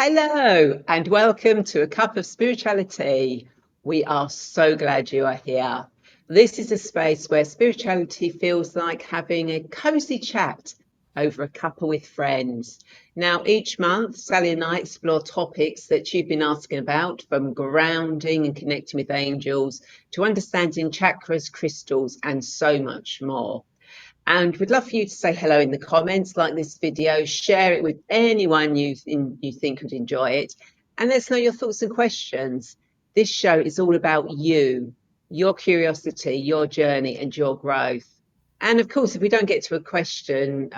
Hello and welcome to A Cup of Spirituality. We are so glad you are here. This is a space where spirituality feels like having a cozy chat over a cuppa with friends. Now, each month, Sally and I explore topics that you've been asking about, from grounding and connecting with angels to understanding chakras, crystals, and so much more. And we'd love for you to say hello in the comments, like this video, share it with anyone you think would enjoy it, and let us know your thoughts and questions. This show is all about you, your curiosity, your journey, and your growth. And of course, if we don't get to a question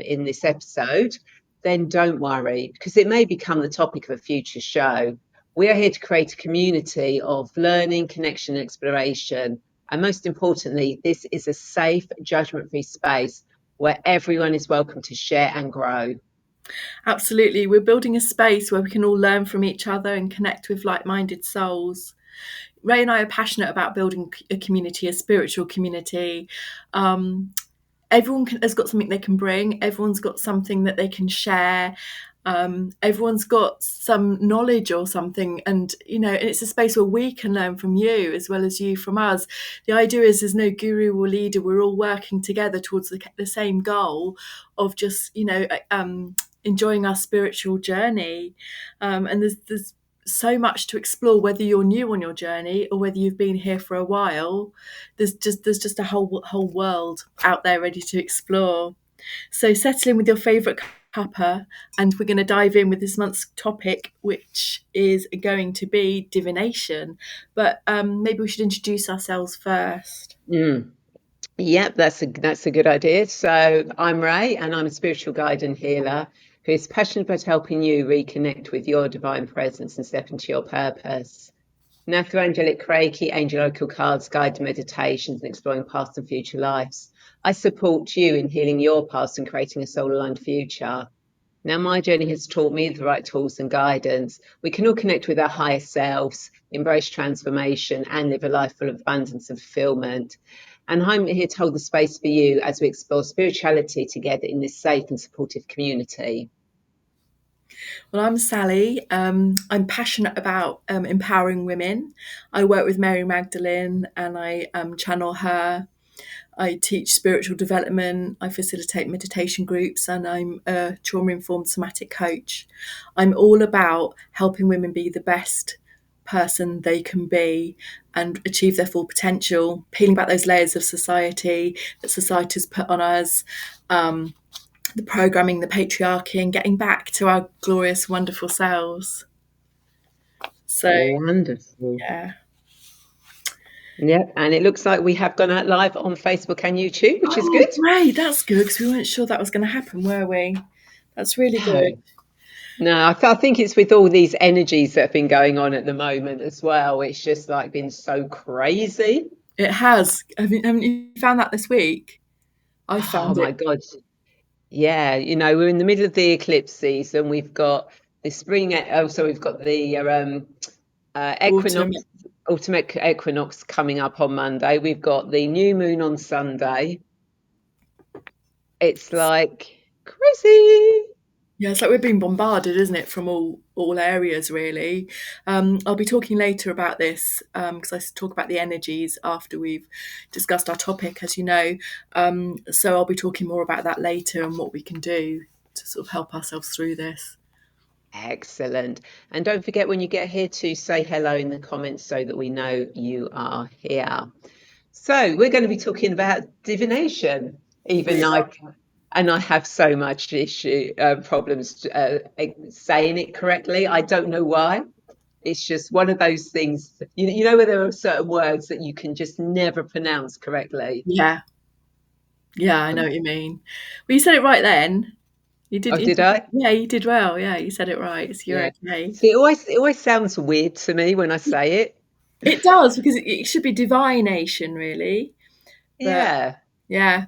in this episode, then don't worry, because it may become the topic of a future show. We are here to create a community of learning, connection, and exploration. And most importantly, this is a safe, judgment-free space where everyone is welcome to share and grow. Absolutely. We're building a space where we can all learn from each other and connect with like-minded souls. Ray and I are passionate about building a community, a spiritual community. Everyone has got something they can bring. Everyone's got something that they can share. Everyone's got some knowledge or something, and it's a space where we can learn from you as well as you from us. The idea is there's no guru or leader. We're all working together towards the same goal of just enjoying our spiritual journey. And there's so much to explore, whether you're new on your journey or whether you've been here for a while. There's just a whole world out there ready to explore. So settle in with your favorite cuppa, and we're going to dive in with this month's topic, which is going to be divination. But maybe we should introduce ourselves first. Yep, that's a good idea. So I'm Ray, and I'm a spiritual guide and healer who is passionate about helping you reconnect with your divine presence and step into your purpose. Now, through angelic reiki, angel oracle cards, guided meditations, and exploring past and future lives, I support you in healing your past and creating a soul-aligned future. Now, my journey has taught me the right tools and guidance. We can all connect with our higher selves, embrace transformation, and live a life full of abundance and fulfillment. And I'm here to hold the space for you as we explore spirituality together in this safe and supportive community. Well, I'm Sally. I'm passionate about empowering women. I work with Mary Magdalene and I channel her. I teach spiritual development, I facilitate meditation groups, and I'm a trauma-informed somatic coach. I'm all about helping women be the best person they can be and achieve their full potential, peeling back those layers of society that society's put on us, the programming, the patriarchy, and getting back to our glorious, wonderful selves. So, Wonderful. yeah. Yep, and it looks like we have gone out live on Facebook and YouTube, which is Oh, good. great. That's good, because we weren't sure that was going to happen, were we? That's really good. No, I think it's with all these energies that have been going on at the moment as well. It's just like been so crazy. It has. Haven't you found that this week? I Oh found my it. God. Yeah, we're in the middle of the eclipse season. We've got the spring, so we've got the Autumn. equinox, autumn equinox coming up on Monday. We've got the new moon on Sunday. It's like crazy. Yeah, it's like we're being bombarded, isn't it, from all areas, really. I'll be talking later about this because I talk about the energies after we've discussed our topic, as you know. So I'll be talking more about that later and what we can do to sort of help ourselves through this. Excellent. And don't forget when you get here to say hello in the comments so that we know you are here. So we're going to be talking about divination, We even are. I have so much problems saying it correctly. I don't know why. It's just one of those things, where there are certain words that you can just never pronounce correctly. Yeah, yeah, I know what you mean. Well, you said it right then. You did. Oh, did I? Yeah, you did well. Yeah, you said it right. So you're Yeah. okay. See, it always sounds weird to me when I say it. It does, because it should be divination, really. But Yeah. yeah,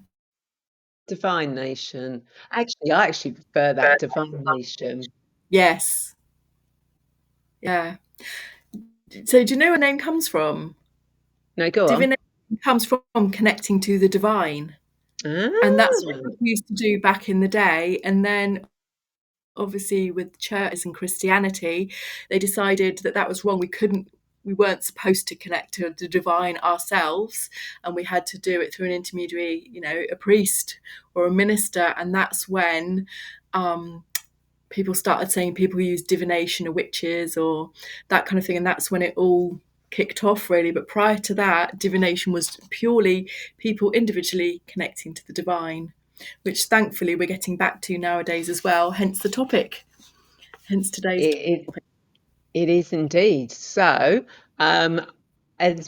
Divine Nation. I actually prefer that, Divine Nation. yes, yeah. So do you know where the name comes from? No, go on. Divination comes from connecting to the divine, and that's what Ah, we used to do back in the day. And then obviously with churches and Christianity, they decided that that was wrong. We weren't supposed to connect to the divine ourselves, and we had to do it through an intermediary, a priest or a minister. And that's when people started saying people use divination or witches or that kind of thing, and that's when it all kicked off, really. But prior to that, divination was purely people individually connecting to the divine, which thankfully we're getting back to nowadays as well, hence the topic, hence today's It, topic. it is indeed. So, and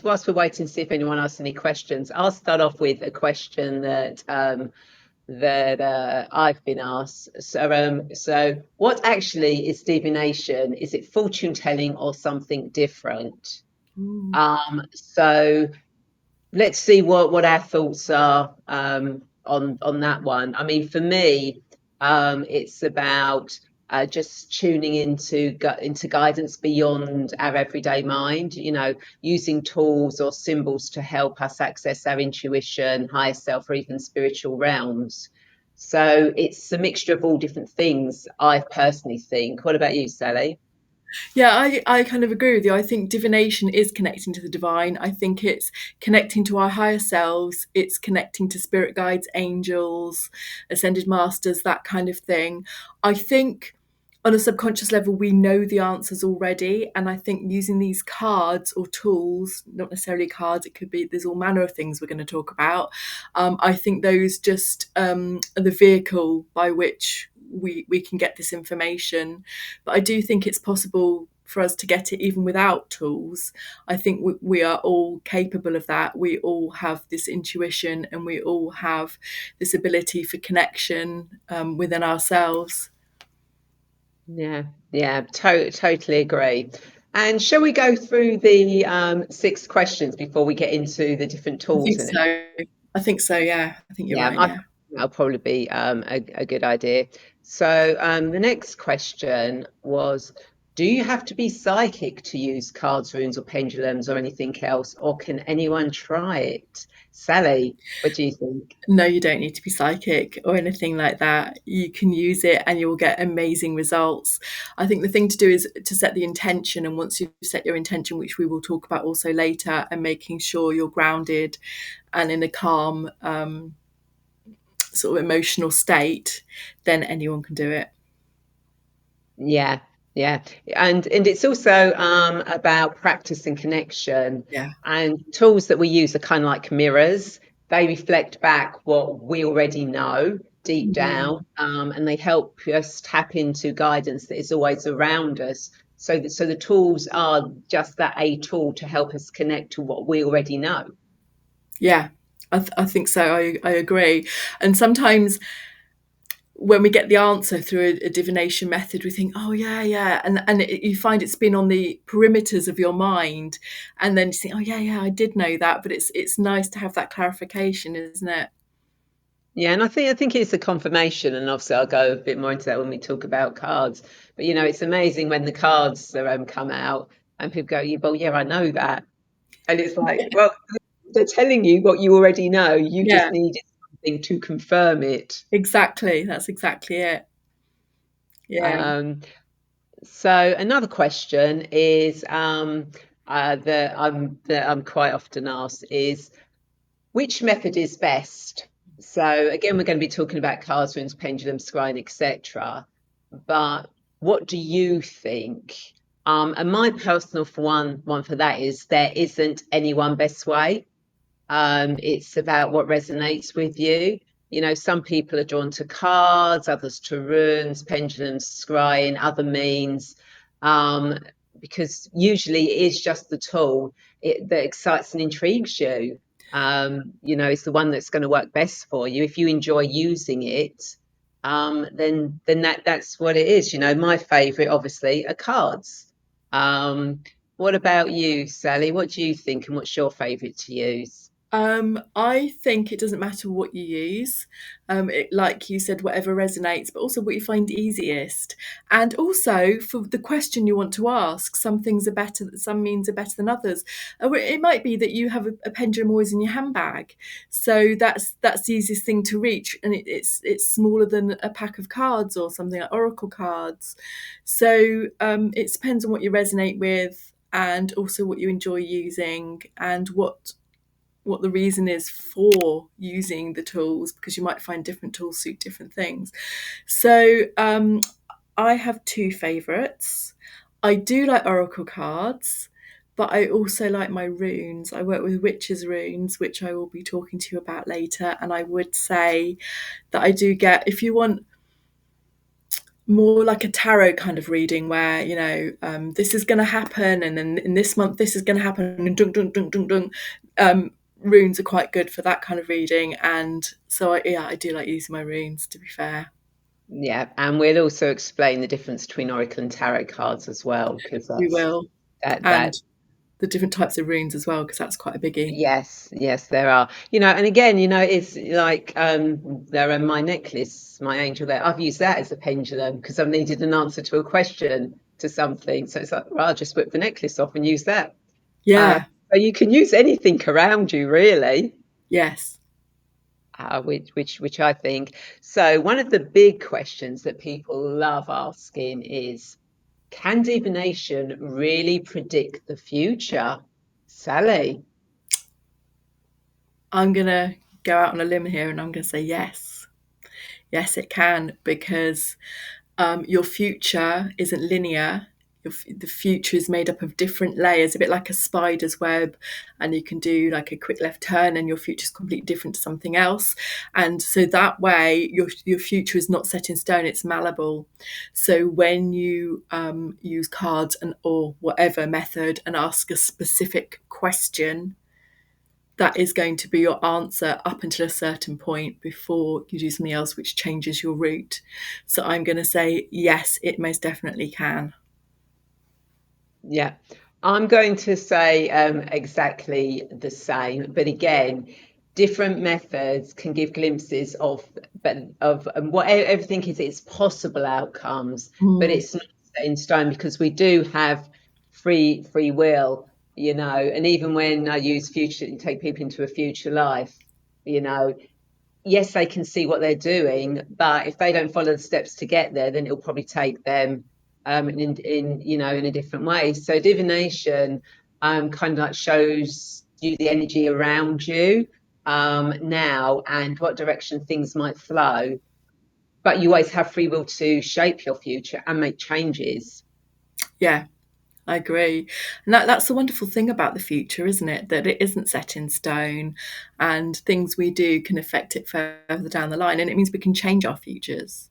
whilst we're waiting to see if anyone asks any questions, I'll start off with a question that I've been asked. So what actually is divination? Is it fortune telling or something different? Ooh. So let's see what our thoughts are on that one. I mean, for me, it's about just tuning into guidance beyond our everyday mind. Using tools or symbols to help us access our intuition, higher self, or even spiritual realms. So it's a mixture of all different things, I personally think. What about you, Sally? Yeah, I kind of agree with you. I think divination is connecting to the divine. I think it's connecting to our higher selves. It's connecting to spirit guides, angels, ascended masters, that kind of thing. I think on a subconscious level, we know the answers already. And I think using these cards or tools, not necessarily cards, it could be, there's all manner of things we're going to talk about. I think those just are the vehicle by which we can get this information. But I do think it's possible for us to get it even without tools. I think we are all capable of that. We all have this intuition, and we all have this ability for connection within ourselves. Yeah, yeah, totally agree. And shall we go through the 6 questions before we get into the different I tools think and it? so. I think so. Yeah, I think you're Yeah, right. I Yeah. think that'll probably be a good idea. So the next question was, do you have to be psychic to use cards, runes, or pendulums or anything else, or can anyone try it? Sally, what do you think? No, you don't need to be psychic or anything like that. You can use it and you will get amazing results. I think the thing to do is to set the intention. And once you've set your intention, which we will talk about also later, and making sure you're grounded and in a calm sort of emotional state, then anyone can do it. Yeah, yeah. And it's also about practice and connection. Yeah. And tools that we use are kind of like mirrors. They reflect back what we already know deep Mhm. down, and they help us tap into guidance that is always around us. So the tools are just that, a tool to help us connect to what we already know. Yeah, I think so. I agree. And sometimes when we get the answer through a divination method, we think, oh yeah, yeah, and you find it's been on the perimeters of your mind, and then you think, oh yeah, yeah, I did know that, but it's nice to have that clarification, isn't it? Yeah, and I think it's a confirmation, and obviously I'll go a bit more into that when we talk about cards. But it's amazing when the cards come out and people go, "Yeah, well, yeah, I know that," and it's like, well, they're telling you what you already know. You just Yeah, needed something to confirm it. exactly. That's exactly it. Yeah. Um, so another question is that I'm quite often asked is, which method is best? So again, we're going to be talking about cards, runes, pendulums, scrying, etc. But what do you think? And my personal one for that is there isn't any one best way. It's about what resonates with you. Some people are drawn to cards, others to runes, pendulums, scrying, other means, um, because usually it is just the tool that excites and intrigues you. It's the one that's going to work best for you. If you enjoy using it, then that's what it is. My favorite, obviously, are cards. What about you, Sally? What do you think, and what's your favorite to use? I think it doesn't matter what you use. Like you said, whatever resonates, but also what you find easiest. And also for the question you want to ask, some things are better, some means are better than others. It might be that you have a pendulum always in your handbag, so that's the easiest thing to reach, and it's smaller than a pack of cards or something like oracle cards. So it depends on what you resonate with, and also what you enjoy using, and what the reason is for using the tools, because you might find different tools suit different things. So I have two favourites. I do like oracle cards, but I also like my runes. I work with witches' runes, which I will be talking to you about later. And I would say that I do get, if you want more like a tarot kind of reading where, this is going to happen, and then in this month this is going to happen, and dun dun dun dun dun. Runes are quite good for that kind of reading, and so I do like using my runes, to be fair. Yeah, and we'll also explain the difference between oracle and tarot cards as well, because We that's will. And that. the different types of runes as well, because that's quite a biggie. Yes, there are. And again, it's like there are my necklace, my angel there. I've used that as a pendulum because I've needed an answer to a question to something. So it's like, well, I'll just whip the necklace off and use that. Uh, Yeah. so you can use anything around you, really. Yes. Which I think. So one of the big questions that people love asking is, can divination really predict the future? Sally? I'm gonna go out on a limb here, and I'm gonna say yes. Yes, it can, because your future isn't linear. The future is made up of different layers, a bit like a spider's web, and you can do like a quick left turn, and your future is completely different to something else. And so that way, your future is not set in stone; it's malleable. So when you use cards or whatever method and ask a specific question, that is going to be your answer up until a certain point before you do something else which changes your route. So I'm going to say yes, it most definitely can. Yeah, I'm going to say exactly the same. But again, different methods can give glimpses of what everything is. It's possible outcomes, but Mm. it's not set in stone because we do have free will. And even when I use future, take people into a future life, you know, yes, they can see what they're doing, but if they don't follow the steps to get there, then it'll probably take them in a different way. So divination kind of like shows you the energy around you now and what direction things might flow. But you always have free will to shape your future and make changes. Yeah, I agree. And that's the wonderful thing about the future, isn't it? That it isn't set in stone, and things we do can affect it further down the line. And it means we can change our futures.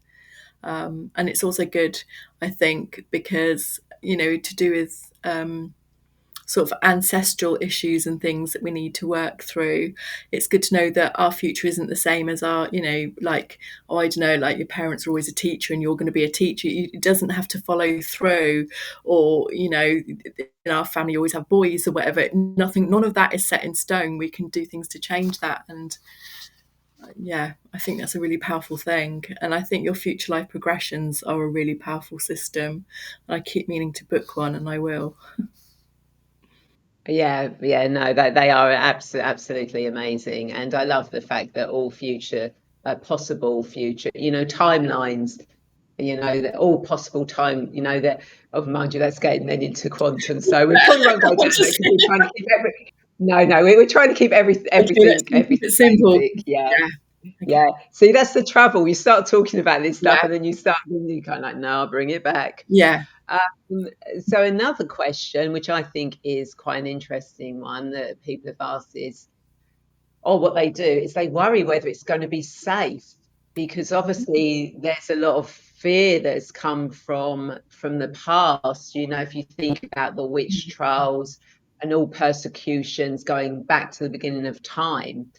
And it's also good, I think, because, to do with sort of ancestral issues and things that we need to work through. It's good to know that our future isn't the same as our, like, oh, I don't know, like your parents are always a teacher and you're going to be a teacher. It doesn't have to follow through, or, in our family, you always have boys or whatever. None of that is set in stone. We can do things to change that. And yeah, I think that's a really powerful thing. And I think your future life progressions are a really powerful system. I keep meaning to book one, and I will. Yeah, no, they are absolutely amazing, and I love the fact that all future, possible future, timelines, that all possible time, that, oh, mind you, that's getting then into quantum, so we probably won't go down there because we're trying to keep no, we're trying to keep Keep everything it simple. basic. Yeah, Yeah. Okay. yeah. See, that's the trouble. You start talking about this stuff, Yeah. and then you kind of like, no, I'll bring it back. Yeah. Um, so another question, which I think is quite an interesting one that people have asked is, or what they do is they worry whether it's going to be safe, because obviously there's a lot of fear that's come from the past. If you think about the witch trials and all persecutions going back to the beginning of time.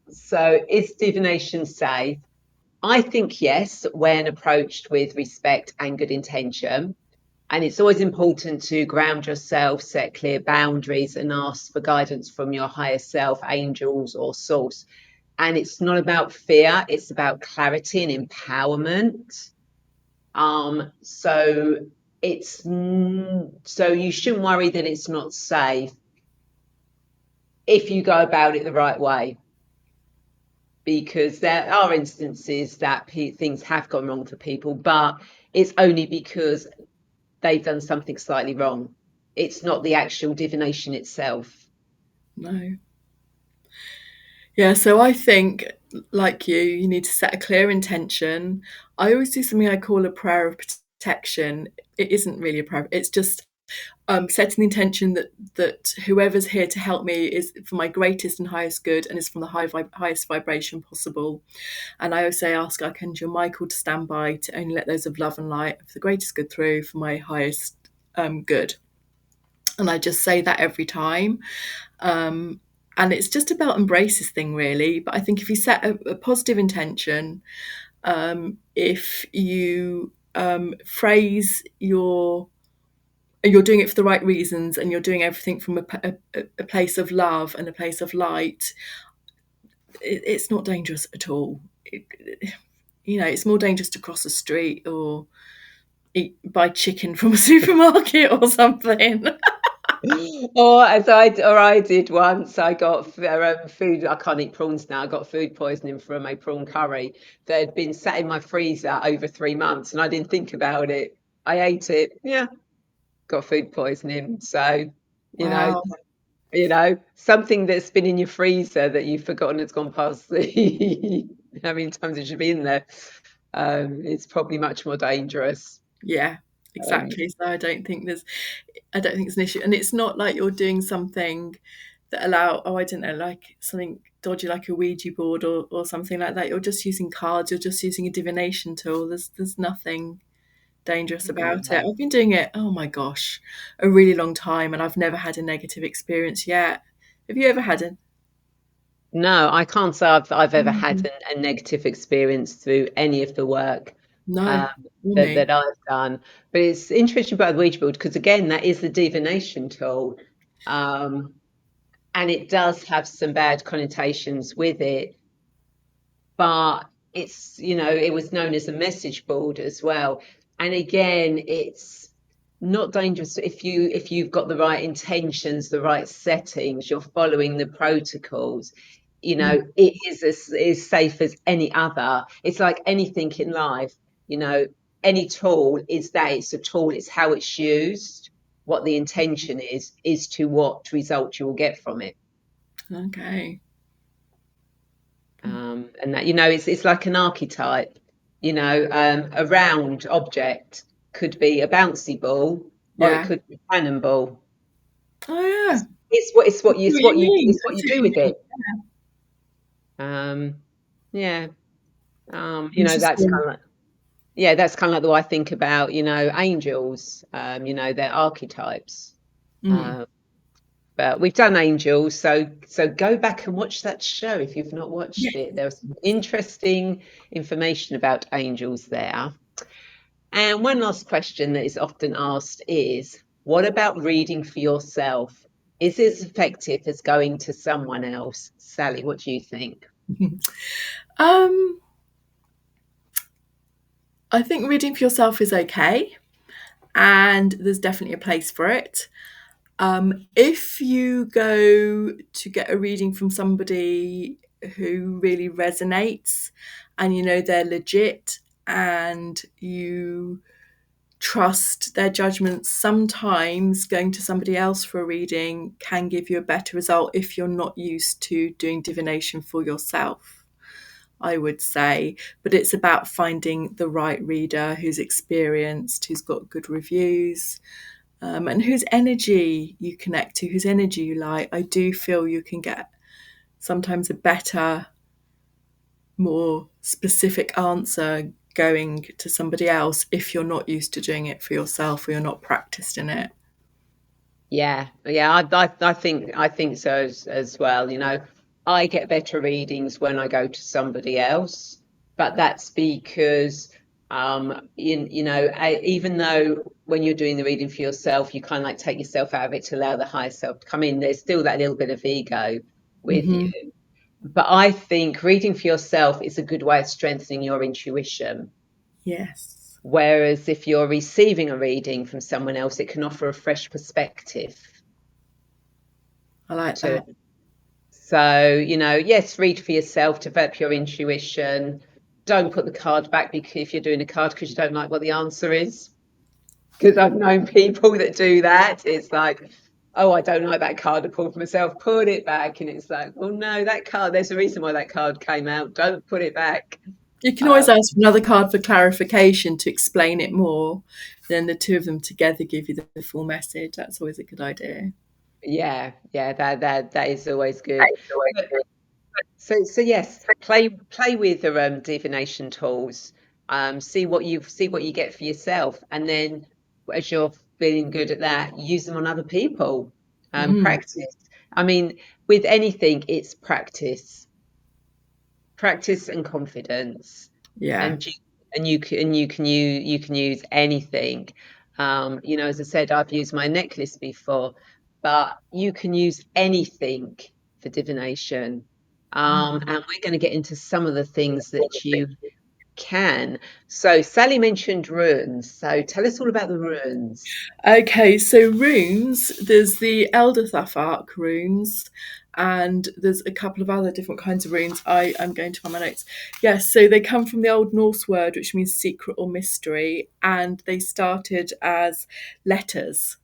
So is divination safe? I think yes, when approached with respect and good intention. And it's always important to ground yourself, set clear boundaries, and ask for guidance from your higher self, angels, or source. And it's not about fear, it's about clarity and empowerment. So it's so you shouldn't worry that it's not safe if you go about it the right way, because there are instances that things have gone wrong for people, but it's only because they've done something slightly wrong. It's not the actual divination itself. No. Yeah, so I think, like you need to set a clear intention. I always do something I call a prayer of protection. It isn't really a prayer, it's just setting the intention that whoever's here to help me is for my greatest and highest good and is from the highest vibration possible. And I always say, ask Archangel Michael to stand by to only let those of love and light of the greatest good through for my highest good. And I just say that every time. And it's just about embrace this thing, really. But I think if you set a positive intention, if you phrase you're doing it for the right reasons and you're doing everything from a place of love and a place of light, it's not dangerous at all. It's more dangerous to cross a street or buy chicken from a supermarket or something. I did once. I got food. I can't eat prawns now. I got food poisoning from a prawn curry that had been sat in my freezer over 3 months, and I didn't think about it. I ate it. Yeah, got food poisoning. So, you know, Wow. something that's been in your freezer that you've forgotten it's gone past the how many times it should be in there. It's probably much more dangerous. Yeah, Um, exactly. So I don't think it's an issue. And it's not like you're doing something that I don't know, like something dodgy like a Ouija board or something like that. You're just using cards, you're just using a divination tool. There's nothing dangerous about it. yeah. I've been doing it, oh my gosh, a really long time and I've never had a negative experience yet. Have you ever had it? No, I can't say I've ever had Mm. a negative experience through any of the work No, um, or that me. I've done. But it's interesting about the Ouija board because again, that is the divination tool, um, and it does have some bad connotations with it. But it was known as a message board as well. And again, it's not dangerous if you've got the right intentions, the right settings, you're following the protocols. Mm. It is as safe as any other. It's like anything in life. you know any tool is that it's a tool. It's how it's used. What the intention is to what result you will get from it. Okay. And that it's like an archetype. A round object could be a bouncy ball, or it Yeah. could be a cannonball. Oh yeah. I see what you mean. It's I what you see what do you with mean. it. um yeah. That's Interesting. kind of like, that's kind of like the way I think about angels. They're archetypes. Mm. um but we've done angels, so go back and watch that show if you've not watched Yes. it. There's some interesting information about angels there. And one last question that is often asked is, what about reading for yourself? Is it as effective as going to someone else? Sally, what do you think? Um, I think reading for yourself is okay, and there's definitely a place for it. If you go to get a reading from somebody who really resonates and you know they're legit and you trust their judgments, sometimes going to somebody else for a reading can give you a better result if you're not used to doing divination for yourself, I would say. But it's about finding the right reader who's experienced, who's got good reviews, and whose energy you connect to, whose energy you like. I do feel you can get sometimes a better, more specific answer going to somebody else if you're not used to doing it for yourself or you're not practiced in it. Yeah, I think so as well. I get better readings when I go to somebody else, but that's because Even though when you're doing the reading for yourself, you kind of like take yourself out of it to allow the higher self to come in. There's still that little bit of ego with you. Hmm. But I think reading for yourself is a good way of strengthening your intuition. Yes, Whereas if you're receiving a reading from someone else, it can offer a fresh perspective I like to that. it. So, yes, read for yourself, develop your intuition. Don't put the card back because if you're doing a card because you don't like what the answer is. Because I've known people that do that. It's like, oh, I don't like that card. I pulled for myself, put it back. And it's like, oh no, that card, there's a reason why that card came out. Don't put it back. You can always Um, ask for another card for clarification to explain it more. Then the two of them together give you the full message. That's always a good idea. yeah, that is always good. But so yes, play with the divination tools. See what you get for yourself, and then as you're feeling good at that, use them on other people. Mm, Practice. I mean, with anything, it's practice and confidence, yeah. and you can use anything. As I said, I've used my necklace before, but you can use anything for divination. And we're going to get into some of the things that you can. So Sally mentioned runes. So tell us all about the runes. Okay, so runes, there's the Elder Thaffark runes, and there's a couple of other different kinds of runes. I am going to find my notes. Yes, so they come from the Old Norse word, which means secret or mystery, and they started as letters.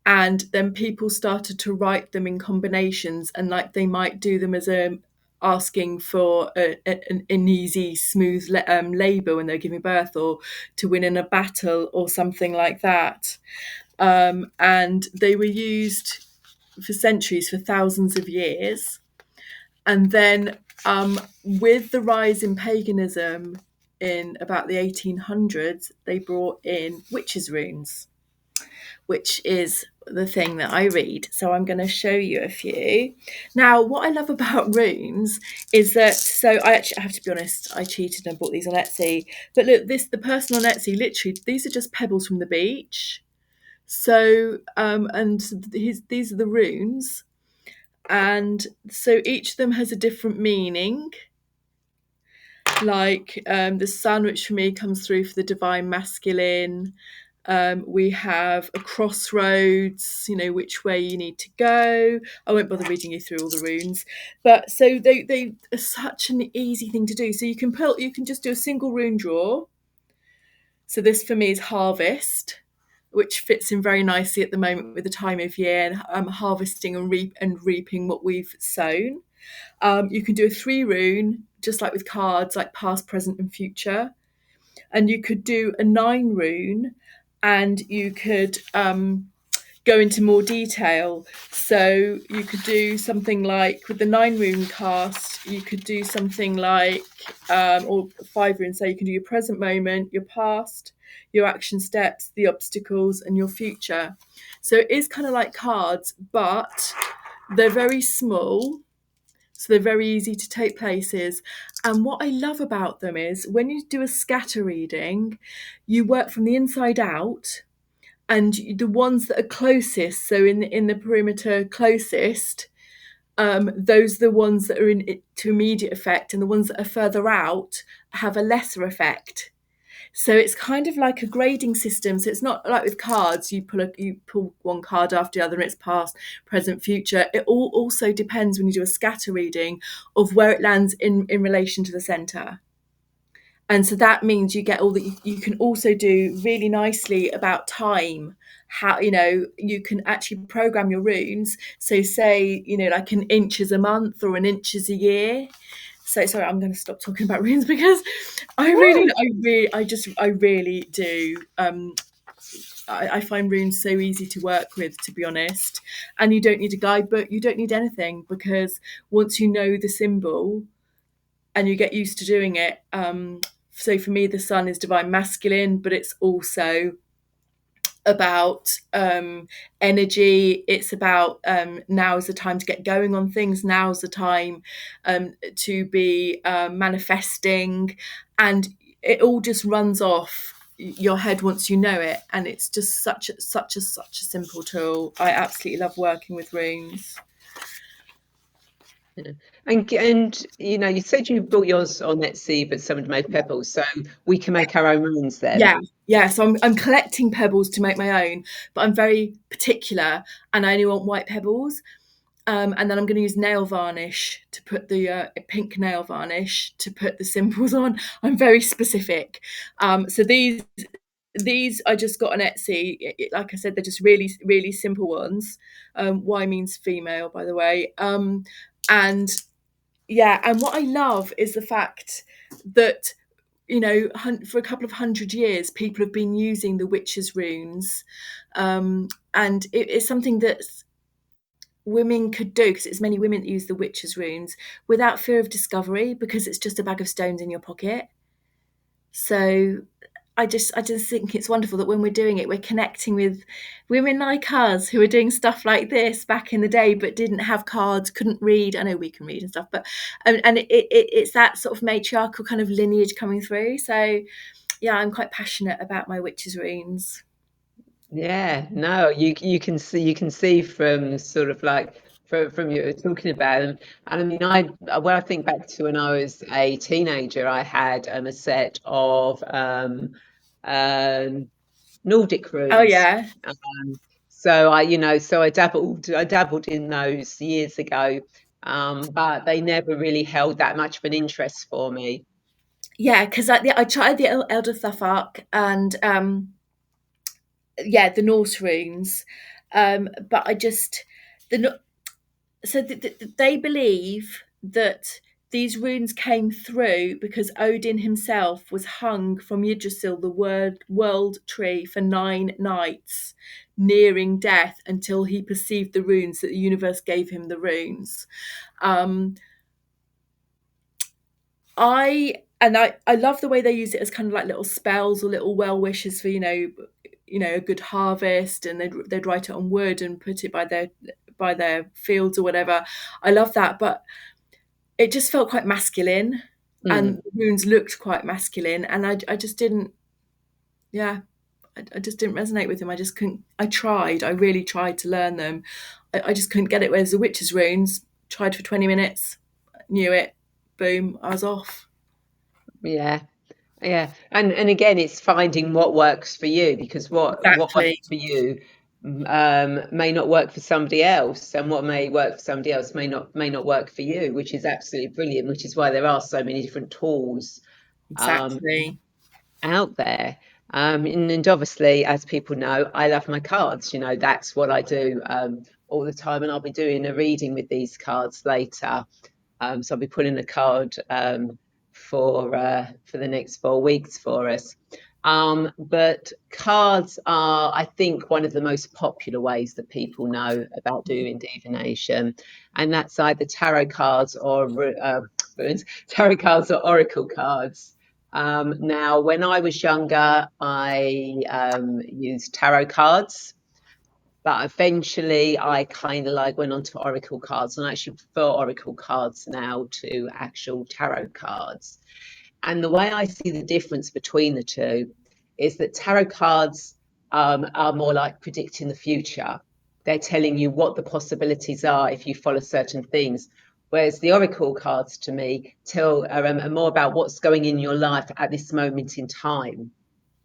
And then people started to write them in combinations, and like they might do them as a asking for an easy, smooth labour when they're giving birth, or to win in a battle, or something like that. And they were used for centuries, for thousands of years. And then, with the rise in paganism in about the 1800s, they brought in witches' runes, which is the thing that I read. So I'm going to show you a few. Now, what I love about runes is that, so I actually have to be honest, I cheated and bought these on Etsy. But look, the person on Etsy, literally, these are just pebbles from the beach. So, and these are the runes. And so each of them has a different meaning. Like the sun, which for me comes through for the divine masculine. We have a crossroads, which way you need to go. I won't bother reading you through all the runes, but so they are such an easy thing to do. So you can just do a single rune draw. So this for me is harvest, which fits in very nicely at the moment with the time of year, and harvesting and reaping what we've sown. You can do a 3 rune, just like with cards, like past, present, and future. And you could do a 9 rune, and you could go into more detail. So you could do something like, with the 9 rune cast, you could do something like, or 5 runes, so you can do your present moment, your past, your action steps, the obstacles, and your future. So it is kind of like cards, but they're very small. So they're very easy to take places. And what I love about them is when you do a scatter reading, you work from the inside out, and the ones that are closest, so in the perimeter closest, those are the ones that are in to immediate effect, and the ones that are further out have a lesser effect. So it's kind of like a grading system. So it's not like with cards, you pull one card after the other and it's past, present, future. It all also depends when you do a scatter reading of where it lands in relation to the center. And so that means you get all that you can also do really nicely about time. How, you can actually program your runes. So say, like an inch is a month or an inch is a year. So sorry, I'm going to stop talking about runes because I really do. I find runes so easy to work with, to be honest. And you don't need a guidebook. You don't need anything, because once you know the symbol and you get used to doing it. So for me, the sun is divine masculine, but it's also about energy. It's about now is the time to get going on things. Now is the time to be manifesting. And it all just runs off your head once you know it, and it's just such a simple tool. I absolutely love working with runes. Yeah. And you said you bought yours on Etsy, but someone made pebbles, so we can make our own runes then. Yeah. So I'm collecting pebbles to make my own, but I'm very particular, and I only want white pebbles. And then I'm going to use nail varnish to put the pink nail varnish to put the symbols on. I'm very specific. So these I just got on Etsy. Like I said, they're just really really simple ones. Y means female, by the way. And yeah, and what I love is the fact that for a couple of 100 years, people have been using the witches' runes, and it's something that women could do, because it's many women that use the witches' runes without fear of discovery, because it's just a bag of stones in your pocket. So I just think it's wonderful that when we're doing it, we're connecting with women like us who are doing stuff like this back in the day, but didn't have cards, couldn't read. I know we can read and stuff, but it's that sort of matriarchal kind of lineage coming through. So yeah, I'm quite passionate about my witches' runes. Yeah, no, you can see from sort of like from you talking about them. And I mean, when I think back to when I was a teenager, I had a set of um Nordic Oh runes. yeah, So I dabbled in those years ago, but they never really held that much of an interest for me. yeah, because I tried the Elder Thuffark and yeah, the Norse runes, but I just the so they believe that these runes came through because Odin himself was hung from Yggdrasil, the world tree, for 9 nights, nearing death, until he perceived the runes, that the universe gave him the runes. Um, I love the way they use it as kind of like little spells or little well wishes for a good harvest, and they'd write it on wood and put it by their fields or whatever. I love that, but it just felt quite masculine, and Mm. the runes looked quite masculine, and I just didn't, yeah, I just didn't resonate with them. I just couldn't. I really tried to learn them. I just couldn't get it. Whereas the witches' runes, tried for 20 minutes, knew it, boom, I was off. Yeah. Yeah, and again, it's finding what works for you, because what works Exactly. for you may not work for somebody else, and what may work for somebody else may not work for you, which is absolutely brilliant. Which is why there are so many different tools um, Exactly. out there. And obviously, as people know, I love my cards. That's what I do all the time, and I'll be doing a reading with these cards later. So I'll be pulling a card for the next 4 weeks for us. But cards are, I think, one of the most popular ways that people know about doing divination, and that's either tarot cards or tarot cards or oracle cards. Now, when I was younger, I used tarot cards, but eventually I kind of like went on to oracle cards, and I actually prefer oracle cards now to actual tarot cards. And the way I see the difference between the two is that tarot cards are more like predicting the future. They're telling you what the possibilities are if you follow certain things. Whereas the oracle cards, to me, are more about what's going in your life at this moment in time.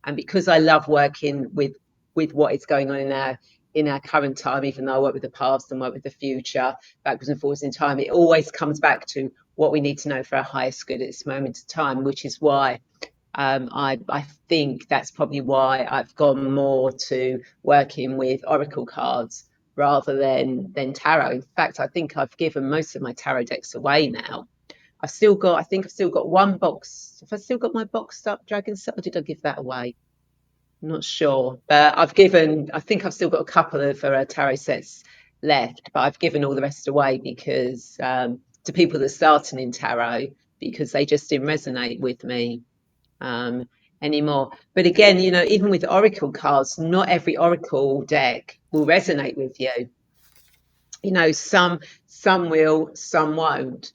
And because I love working with what is going on in our current time, even though I work with the past and work with the future, backwards and forwards in time, it always comes back to what we need to know for our highest good at this moment in time, which is why I think that's probably why I've gone more to working with oracle cards rather than tarot. In fact, I think I've given most of my tarot decks away now. I think I've still got one box. Have I still got my boxed up dragon set, or did I give that away? I'm not sure, but I think I've still got a couple of tarot sets left, but I've given all the rest away because to people that are starting in tarot, because they just didn't resonate with me um, anymore. But again, even with oracle cards, not every oracle deck will resonate with you. Some will, some won't.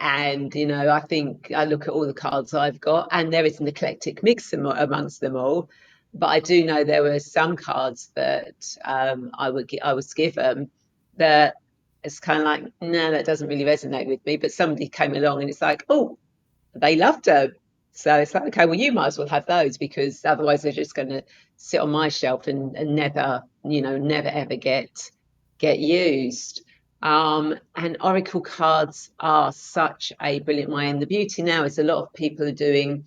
And, I think I look at all the cards I've got, and there is an eclectic mix amongst them all. But I do know there were some cards that I was given that it's kind of like, no, that doesn't really resonate with me. But somebody came along and it's like, oh, they loved them. So it's like, okay, well, you might as well have those, because otherwise they're just going to sit on my shelf and never, never ever get used. And oracle cards are such a brilliant way. And the beauty now is a lot of people are doing,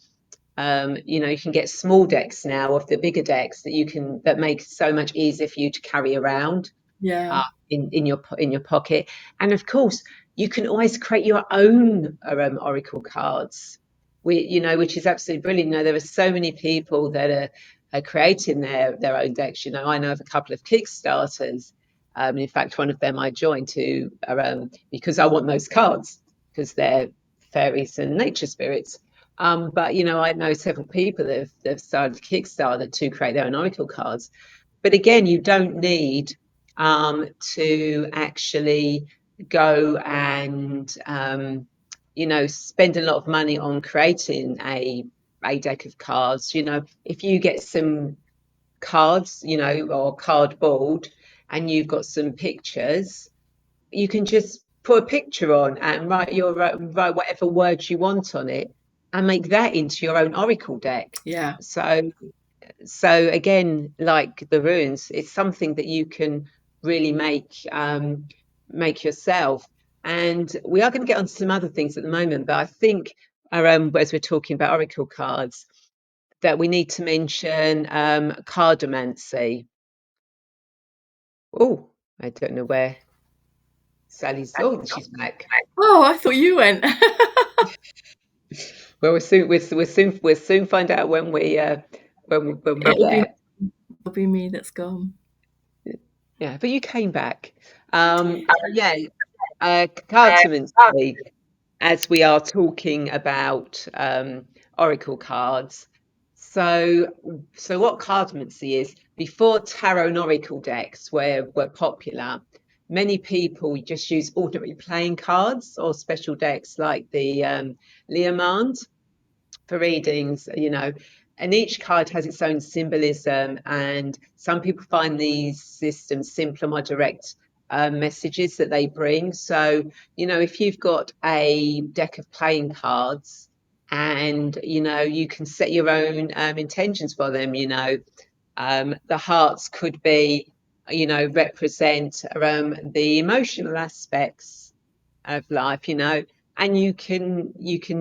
you can get small decks now of the bigger decks that make it so much easier for you to carry around Yeah. uh, in your pocket. And of course, you can always create your own oracle cards. Which is absolutely brilliant. There are so many people that are creating their own decks. I know of a couple of Kickstarters. In fact, one of them I joined to because I want those cards, because they're fairies and nature spirits. But I know several people that have started Kickstarter to create their own oracle cards. But again, you don't need to actually go and spend a lot of money on creating a deck of cards. If you get some cards, or cardboard, and you've got some pictures, you can just put a picture on and write whatever words you want on it, and make that into your own oracle deck. Yeah. So again, like the runes, it's something that you can really make yourself. And we are going to get on to some other things at the moment, but I think as we're talking about oracle cards, that we need to mention cardomancy. Oh, I don't know where Sally's. Oh, she's back. Oh, I thought you went. Well, we'll soon find out when we're It'll be there. it'll be me that's gone. Yeah, but you came back. I did. Yeah, cartomancy, as we are talking about oracle cards. So, what cartomancy is, before tarot and oracle decks were popular, many people just use ordinary playing cards or special decks like the Leomand for readings, and each card has its own symbolism. And some people find these systems simpler, more direct messages that they bring. So, if you've got a deck of playing cards, and you can set your own intentions for them. The hearts could be, represent the emotional aspects of life, and you can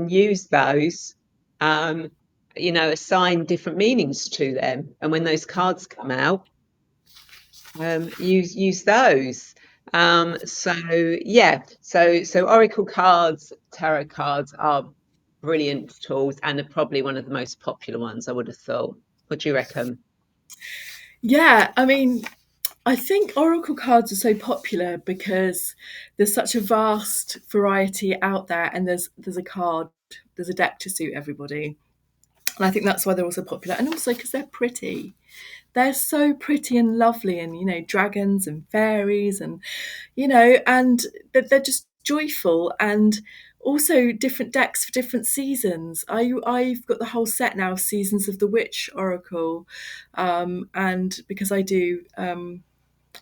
use those, um, assign different meanings to them. And when those cards come out, use those. So yeah, so oracle cards, tarot cards are brilliant tools, and are probably one of the most popular ones, I would have thought. What do you reckon? Yeah, I mean, I think oracle cards are so popular because there's such a vast variety out there, and there's a deck to suit everybody. And I think that's why they're also popular, and also because they're pretty. They're so pretty and lovely, and dragons and fairies, and and they're just joyful, and also different decks for different seasons. I've got the whole set now of Seasons of the Witch Oracle, and because I do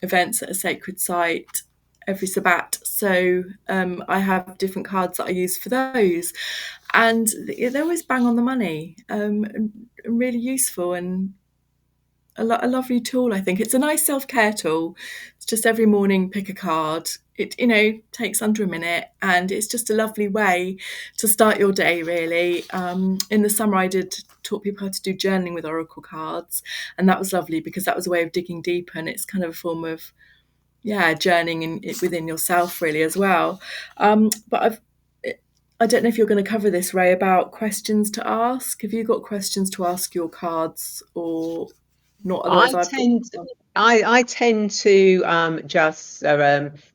events at a sacred site every Sabbat, so I have different cards that I use for those, and they're always bang on the money, and really useful, and a lovely tool. I think it's a nice self-care tool. It's just every morning pick a card. It takes under a minute, and it's just a lovely way to start your day, really. In the summer I did taught people how to do journaling with oracle cards, and that was lovely because that was a way of digging deeper, and it's kind of a form of journeying within yourself, really, as well. But I don't know if you're going to cover this, Ray, about questions to ask. Have you got questions to ask your cards, or not? Otherwise, I I've got. tend I tend to just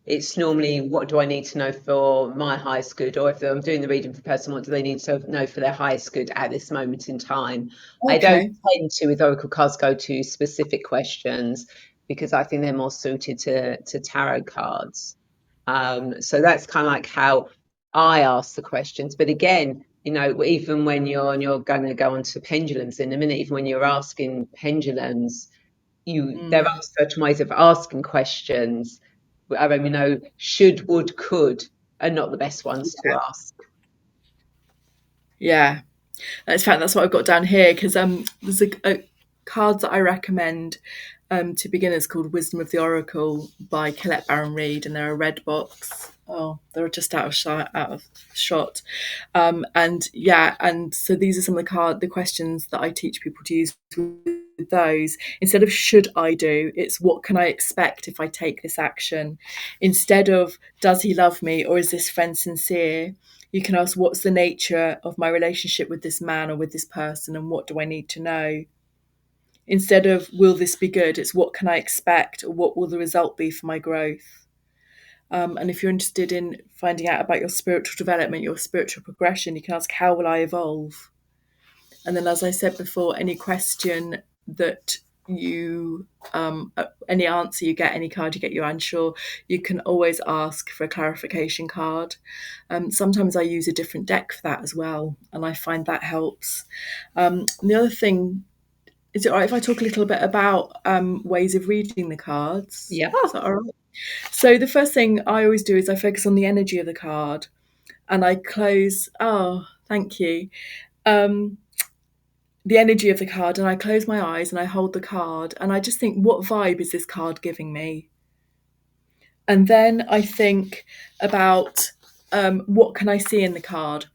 it's normally, what do I need to know for my highest good, or if I'm doing the reading for a person, what do they need to know for their highest good at this moment in time. I don't Okay. tend to, with oracle cards, go to specific questions, because I think they're more suited to tarot cards. So that's kind of like how I ask the questions. But again, even when you're going to go on to pendulums in a minute, even when you're asking pendulums, there are certain ways of asking questions. I mean, should, would, could are not the best ones to ask. Yeah. In fact, that's what I've got down here because there's a card that I recommend to beginners called Wisdom of the Oracle by Colette Baron Reid, and they're a red box. Oh, they're just out of shot. And so these are some of the questions that I teach people to use with those. Instead of should I do, it's what can I expect if I take this action? Instead of does he love me or is this friend sincere? You can ask what's the nature of my relationship with this man or with this person, and what do I need to know? Instead of will this be good, it's what can I expect or what will the result be for my growth? And if you're interested in finding out about your spiritual development, your spiritual progression, you can ask, how will I evolve? And then, as I said before, any question that any answer you get, any card you get, you're unsure, you can always ask for a clarification card. Sometimes I use a different deck for that as well, and I find that helps. The other thing, is it all right if I talk a little bit about ways of reading the cards? Yeah. Is that all right? So the first thing I always do is I focus on the energy of the card, and I close. Oh, thank you. The energy of the card, and I close my eyes and I hold the card and I just think, what vibe is this card giving me? And then I think about what can I see in the card?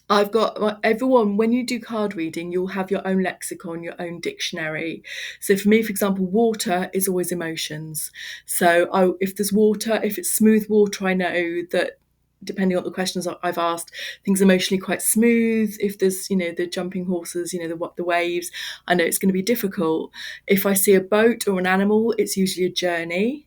I've got everyone, when you do card reading, you'll have your own lexicon, your own dictionary. So for me, for example, water is always emotions. So if there's water, if it's smooth water, I know that depending on the questions I've asked, things emotionally quite smooth. If there's, the jumping horses, the waves, I know it's going to be difficult. If I see a boat or an animal, it's usually a journey.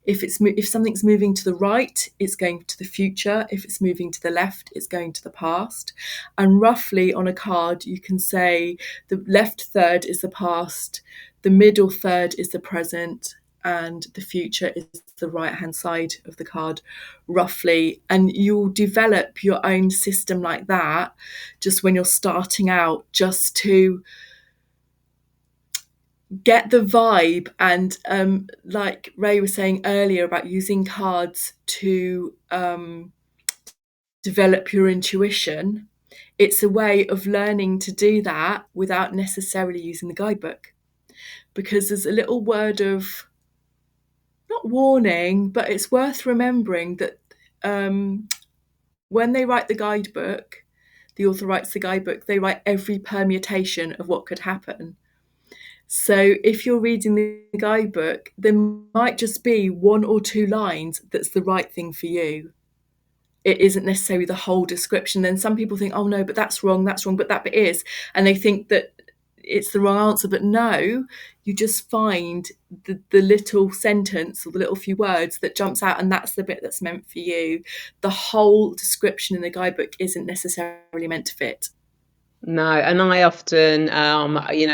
If something's moving to the right, it's going to the future. If it's moving to the left, it's going to the past. And roughly on a card, you can say the left third is the past, the middle third is the present, and the future is the right hand side of the card, roughly. And you'll develop your own system like that just when you're starting out, just to get the vibe. And like Ray was saying earlier about using cards to develop your intuition, it's a way of learning to do that without necessarily using the guidebook, because there's a little word of not warning, but it's worth remembering that when they write the guidebook, the author writes the guidebook, they write every permutation of what could happen. So if you're reading the guidebook, there might just be one or two lines that's the right thing for you. It isn't necessarily the whole description. Then some people think, oh no, but that's wrong, but that bit is. And they think that it's the wrong answer. But no, you just find the little sentence or the little few words that jumps out, and that's the bit that's meant for you. The whole description in the guidebook isn't necessarily meant to fit. No, and I often,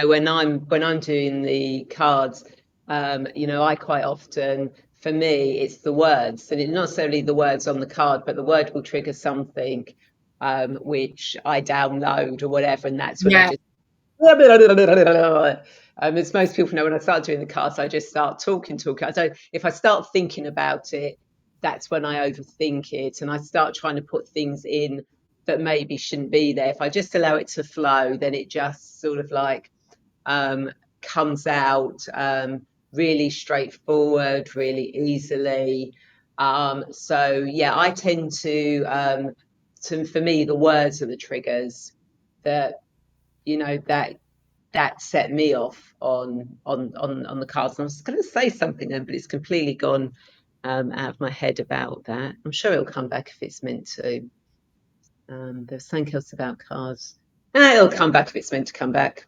when I'm doing the cards, I quite often, for me, it's the words, and it's not necessarily the words on the card, but the word will trigger something, which I download or whatever, and that's when I Yeah. just as most people know, when I start doing the cards, I just start talking. So if I start thinking about it, that's when I overthink it, and I start trying to put things in that maybe shouldn't be there. If I just allow it to flow, then it just sort of like comes out really straightforward, really easily. So yeah, I tend to for me, the words are the triggers that that set me off on the cards. And I was going to say something then, but it's completely gone out of my head about that. I'm sure it'll come back if it's meant to. There's something else about cards. It'll come back if it's meant to come back.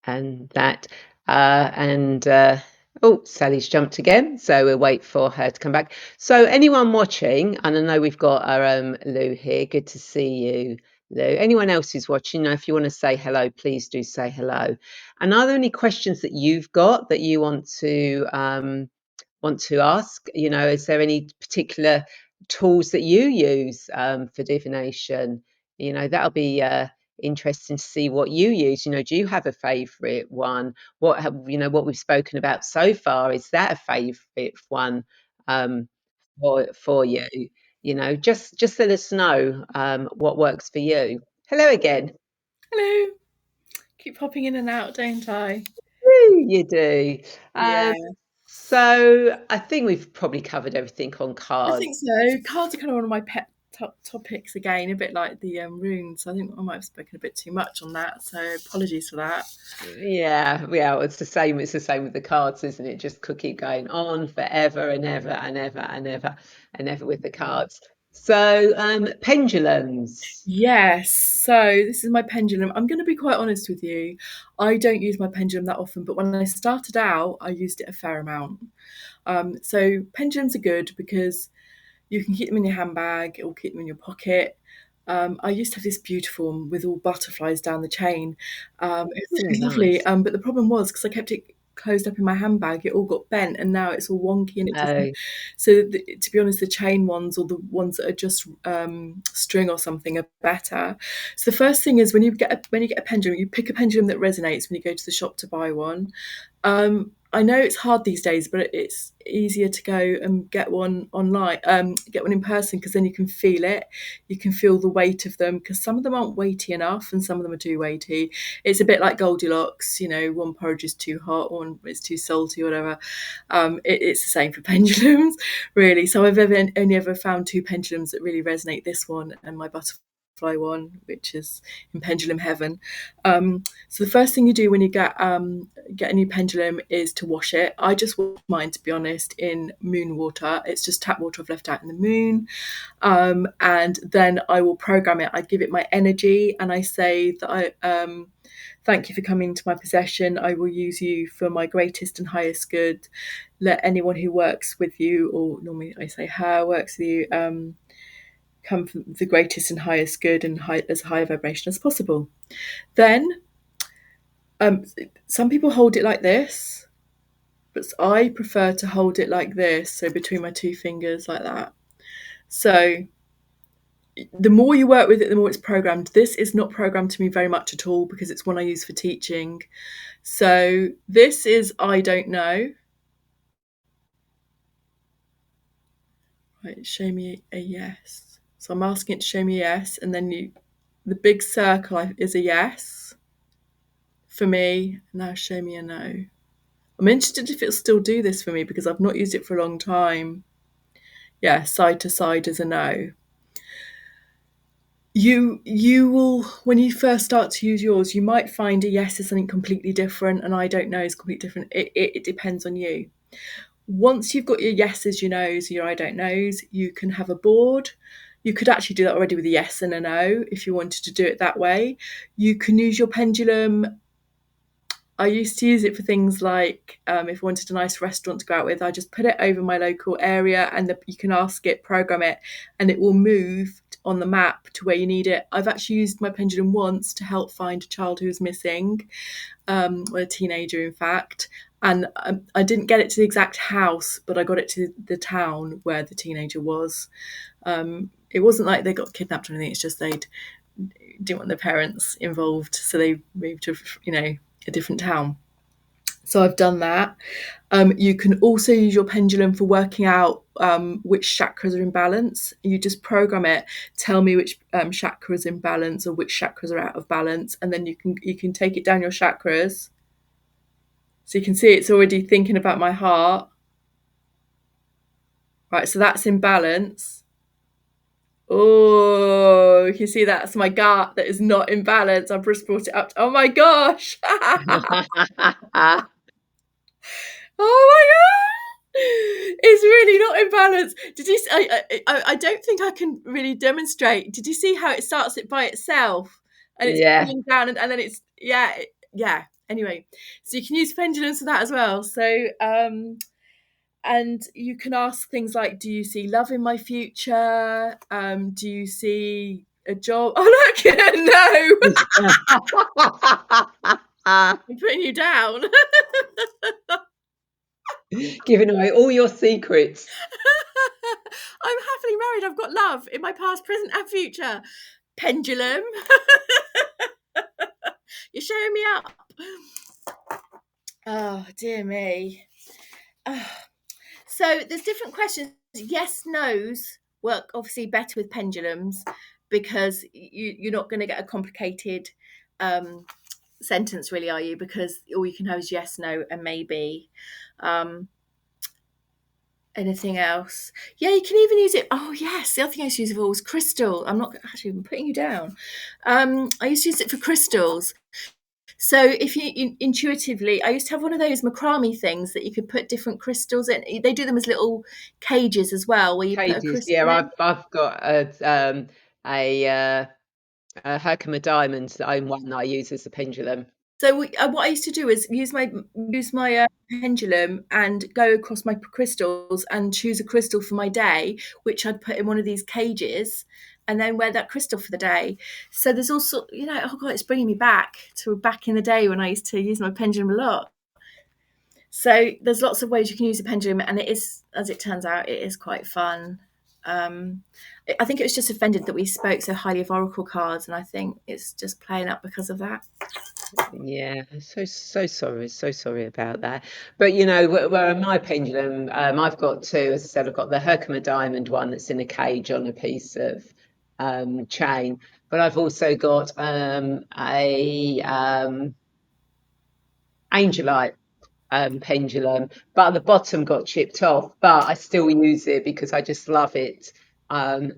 And that, oh, Sally's jumped again, so we'll wait for her to come back. So anyone watching, and I know we've got our Lou here, good to see you, Lou. Anyone else who's watching, if you want to say hello, please do say hello. And are there any questions that you've got that you want to want to ask, is there any particular tools that you use for divination? That'll be interesting to see what you use. Do you have a favorite one? What we've spoken about so far, is that a favorite one um, for you? Just let us know what works for you. Hello again. Hello. Keep popping in and out, don't I? You do. Yeah. So I think we've probably covered everything on I cards. think so. Cards are kind of one of my pet topics again, a bit like the runes. I think I might have spoken a bit too much on that, so apologies for that. Yeah, yeah, it's the same. It's the same with the cards, isn't it? Just could keep going on forever and ever and ever and ever and ever with the cards. So, pendulums. Yes, so this is my pendulum. I'm going to be quite honest with you. I don't use my pendulum that often, but when I started out, I used it a fair amount. So pendulums are good because you can keep them in your handbag or keep them in your pocket. I used to have this beautiful one with all butterflies down the chain. It was really lovely. Nice. But the problem was because I kept it closed up in my handbag, it all got bent, and now it's all wonky and it doesn't. Oh, So to be honest, the chain ones or the ones that are just string or something are better. So the first thing is when you get a pendulum, you pick a pendulum that resonates when you go to the shop to buy one. I know it's hard these days, but it's easier to go and get one online, get one in person, because then you can feel it. You can feel the weight of them, because some of them aren't weighty enough and some of them are too weighty. It's a bit like Goldilocks, one porridge is too hot, one is too salty, whatever. It's the same for pendulums, really. So I've only ever found two pendulums that really resonate, this one and my butterfly one, which is in pendulum heaven. So the first thing you do when you get a new pendulum is to wash it. I just wash mine, to be honest, in moon water. It's just tap water I've left out in the moon. And then I will program it. I give it my energy and I say that I thank you for coming into my possession. I will use you for my greatest and highest good. Let anyone who works with you, or normally I say her, works with you, come from the greatest and highest good and as high a vibration as possible. Then some people hold it like this, but I prefer to hold it like this, so between my two fingers like that. So the more you work with it, the more it's programmed. This is not programmed to me very much at all because it's one I use for teaching. So this is I don't know. Right, show me a yes. So I'm asking it to show me a yes, and then the big circle is a yes for me. Now show me a no. I'm interested if it'll still do this for me because I've not used it for a long time. Yeah, side to side is a no. You will, when you first start to use yours, you might find a yes is something completely different, and I don't know is completely different. It depends on you. Once you've got your yeses, your nos, your I don't knows, you can have a board. You could actually do that already with a yes and a no if you wanted to do it that way. You can use your pendulum. I used to use it for things like if I wanted a nice restaurant to go out with, I just put it over my local area and you can ask it, program it, and it will move on the map to where you need it. I've actually used my pendulum once to help find a child who was missing, or a teenager, in fact. And I didn't get it to the exact house, but I got it to the town where the teenager was. It wasn't like they got kidnapped or anything. It's just they didn't want their parents involved, so they moved to a different town. So I've done that. You can also use your pendulum for working out which chakras are in balance. You just program it, tell me which chakras in balance or which chakras are out of balance, and then you can take it down your chakras. So you can see it's already thinking about my heart. Right, so that's in balance. Oh, you can see that's my gut that is not in balance. I've just brought it up. Oh my gosh. Oh my god! It's really not in balance. Did you? I don't think I can really demonstrate. Did you see how it starts it by itself and it's yeah. pulling down and then it's yeah. Anyway, so you can use pendulums for that as well. So and you can ask things like, do you see love in my future? Do you see a job? Oh look, no, I'm putting you down. Giving away all your secrets. I'm happily married. I've got love in my past, present, and future. Pendulum. You're showing me up. Oh, dear me. Oh. So there's different questions. Yes, no's work obviously better with pendulums because you're not going to get a complicated sentence, really, are you? Because all you can have is yes, no, and maybe. Um, Anything else? Yeah, you can even use it. Oh, yes. The other thing I used to use it for was crystal. I'm not actually even putting you down. I used to use it for crystals. So if you intuitively, I used to have one of those macrame things that you could put different crystals in. They do them as little cages as well, where you put a Cages. crystal Yeah, in. I've got a, a Herkimer diamond, that own one that I use as a pendulum. So what I used to do is use my pendulum and go across my crystals and choose a crystal for my day, which I'd put in one of these cages, and then wear that crystal for the day. So there's also, oh god, it's bringing me back to back in the day when I used to use my pendulum a lot. So there's lots of ways you can use a pendulum, and it is, as it turns out, it is quite fun. Um, I think it was just offended that we spoke so highly of oracle cards, and I think it's just playing up because of that. Yeah, so sorry about that. But where my pendulum, I've got two. As I said, I've got the Herkimer diamond one that's in a cage on a piece of chain, but I've also got a angelite pendulum, but the bottom got chipped off. But I still use it because I just love it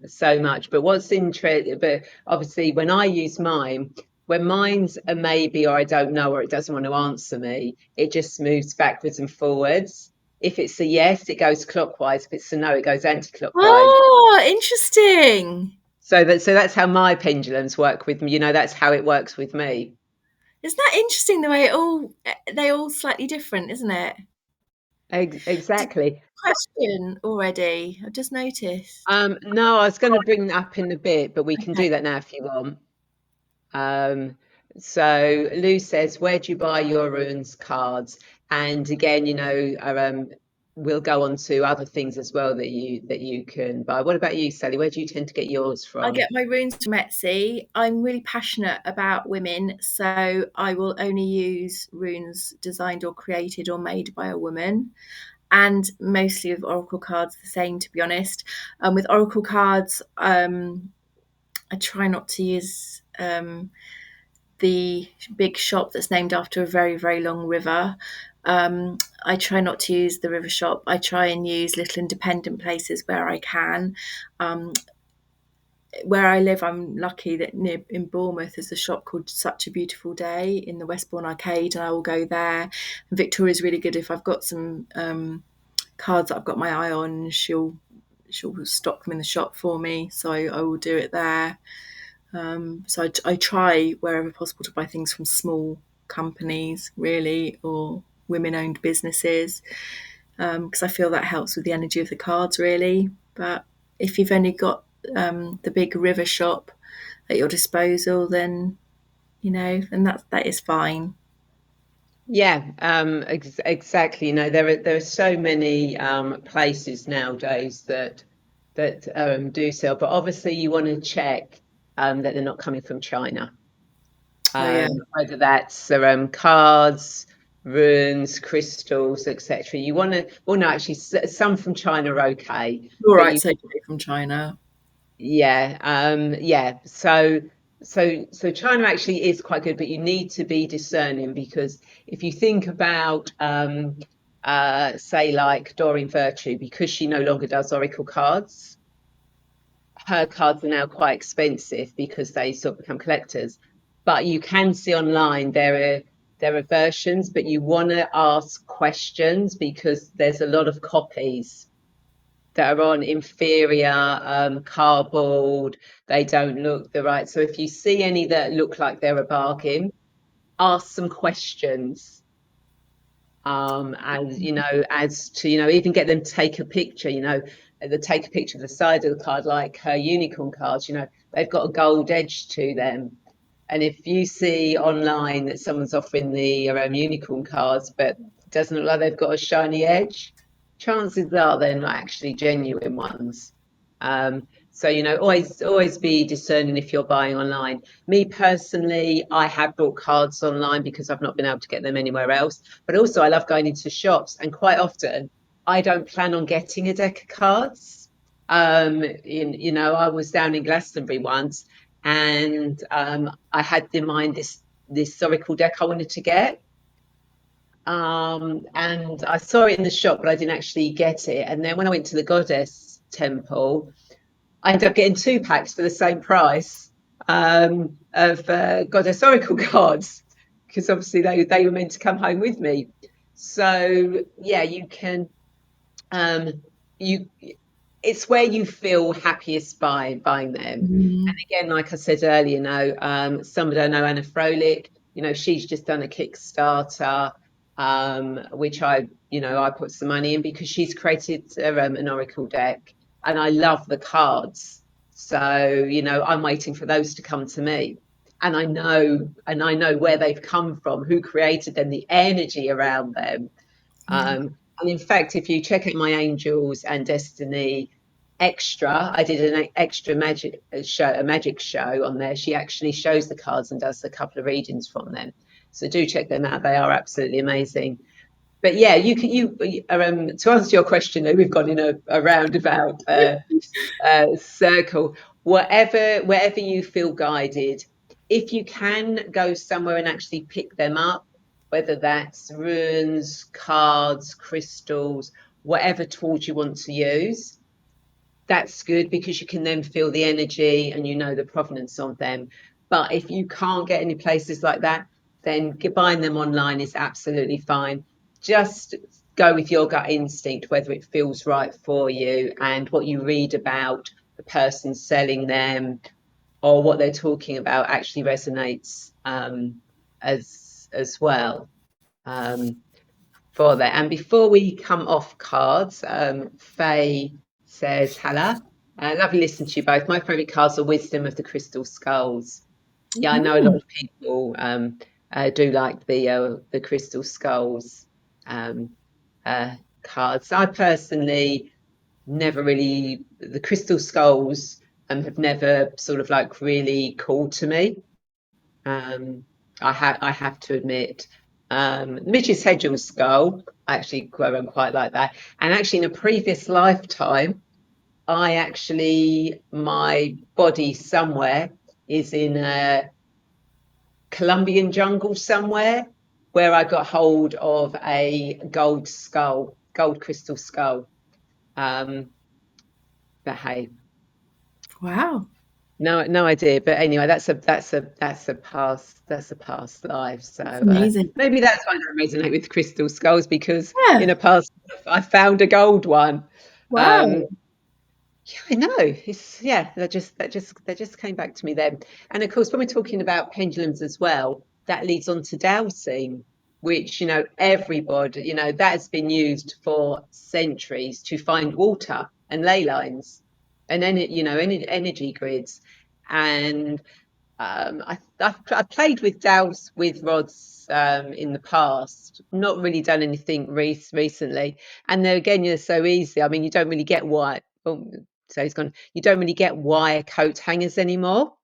so much. But what's interesting, but obviously when I use mine, when mine's a maybe or I don't know or it doesn't want to answer me, it just moves backwards and forwards. If it's a yes, it goes clockwise. If it's a no, it goes anti-clockwise. Oh, interesting. So that's how my pendulums work with me. That's how it works with me. Isn't that interesting the way they all slightly different, isn't it? Did Exactly. question already? I've just noticed. No, I was going to bring that up in a bit, but we can Okay. do that now if you want. Um, so Lou says, where do you buy your runes cards? And again, we'll go on to other things as well that you can buy. What about you, Sally? Where do you tend to get yours I from? get my runes from Etsy. I'm really passionate about women, so I will only use runes designed or created or made by a woman. And mostly with oracle cards, the same, to be honest. With oracle cards, I try not to use the big shop that's named after a very, very long river. I try not to use the river shop. I try and use little independent places where I can. Um, where I live, I'm lucky that near in Bournemouth there's a shop called Such a Beautiful Day in the Westbourne Arcade, and I will go there. And Victoria's really good if I've got some cards that I've got my eye on. She'll stock them in the shop for me, so I will do it there. So I try wherever possible to buy things from small companies, really, or women-owned businesses, because I feel that helps with the energy of the cards, really. But if you've only got the big river shop at your disposal, then then that is fine. Yeah, exactly. There are so many places nowadays that do sell, but obviously you want to check that they're not coming from China. Oh yeah, Whether that's cards, runes, crystals, etc. You want to, well, no, actually, some from China are okay, all but right, you, take it from China. yeah, yeah. So China actually is quite good, but you need to be discerning because if you think about, say, like Doreen Virtue, because she no longer does oracle cards, her cards are now quite expensive because they sort of become collectors. But you can see online there are versions, but you want to ask questions because there's a lot of copies that are on inferior cardboard. They don't look the right. So if you see any that look like they're a bargain, ask some questions. As to, even get them to take a picture, they take a picture of the side of the card, like her unicorn cards, they've got a gold edge to them. And if you see online that someone's offering the unicorn cards, but doesn't look like they've got a shiny edge, chances are they're not actually genuine ones. So, always be discerning if you're buying online. Me personally, I have bought cards online because I've not been able to get them anywhere else. But also, I love going into shops, and quite often, I don't plan on getting a deck of cards. I was down in Glastonbury once, and I had in mind this oracle deck I wanted to get. And I saw it in the shop, but I didn't actually get it. And then when I went to the goddess temple, I ended up getting 2 packs for the same price of goddess oracle cards, because obviously they were meant to come home with me. So yeah, you can um, you it's where you feel happiest by buying them. And Mm. again, like I said earlier, somebody I know, Anna Froelich, she's just done a Kickstarter, which I put some money in because she's created an Oracle deck, and I love the cards. So, I'm waiting for those to come to me. And I know where they've come from, who created them, the energy around them. Yeah. And in fact, if you check out my Angels and Destiny extra, I did an extra magic show on there. She actually shows the cards and does a couple of readings from them. So do check them out. They are absolutely amazing. But yeah, to answer your question, we've gone in a roundabout circle. Wherever you feel guided, if you can go somewhere and actually pick them up, whether that's runes, cards, crystals, whatever tools you want to use, that's good because you can then feel the energy and the provenance of them. But if you can't get any places like that, then buying them online is absolutely fine. Just go with your gut instinct, whether it feels right for you and what you read about the person selling them or what they're talking about actually resonates as well. Um, for that. And before we come off cards, Faye says, hello. Lovely listening to you both. My favourite cards are Wisdom of the Crystal Skulls. Yeah, I know a lot Mhm. of people do like the Crystal Skulls um, uh, cards. I personally never really, the Crystal Skulls have never sort of like really called to me. Um, I have to admit, Midge's Hedgehog skull, I actually quite like that. And actually, in a previous lifetime, my body somewhere is in a Colombian jungle somewhere, where I got hold of a gold crystal skull. Um, but hey, Wow. no idea. But anyway, that's a past life. So That's amazing. maybe that's why I don't resonate with crystal skulls, because Yeah. in a past life I found a gold one. Um, Wow. yeah, I know. That just came back to me then. And of course, when we're talking about pendulums as well, that leads on to dowsing, which everybody, that has been used for centuries to find water and ley lines and energy grids. And I've played with dowels with rods in the past, not really done anything recently. And they're again, you're so easy. I mean, you don't really get wire. Oh, so he's gone. You don't really get wire coat hangers anymore.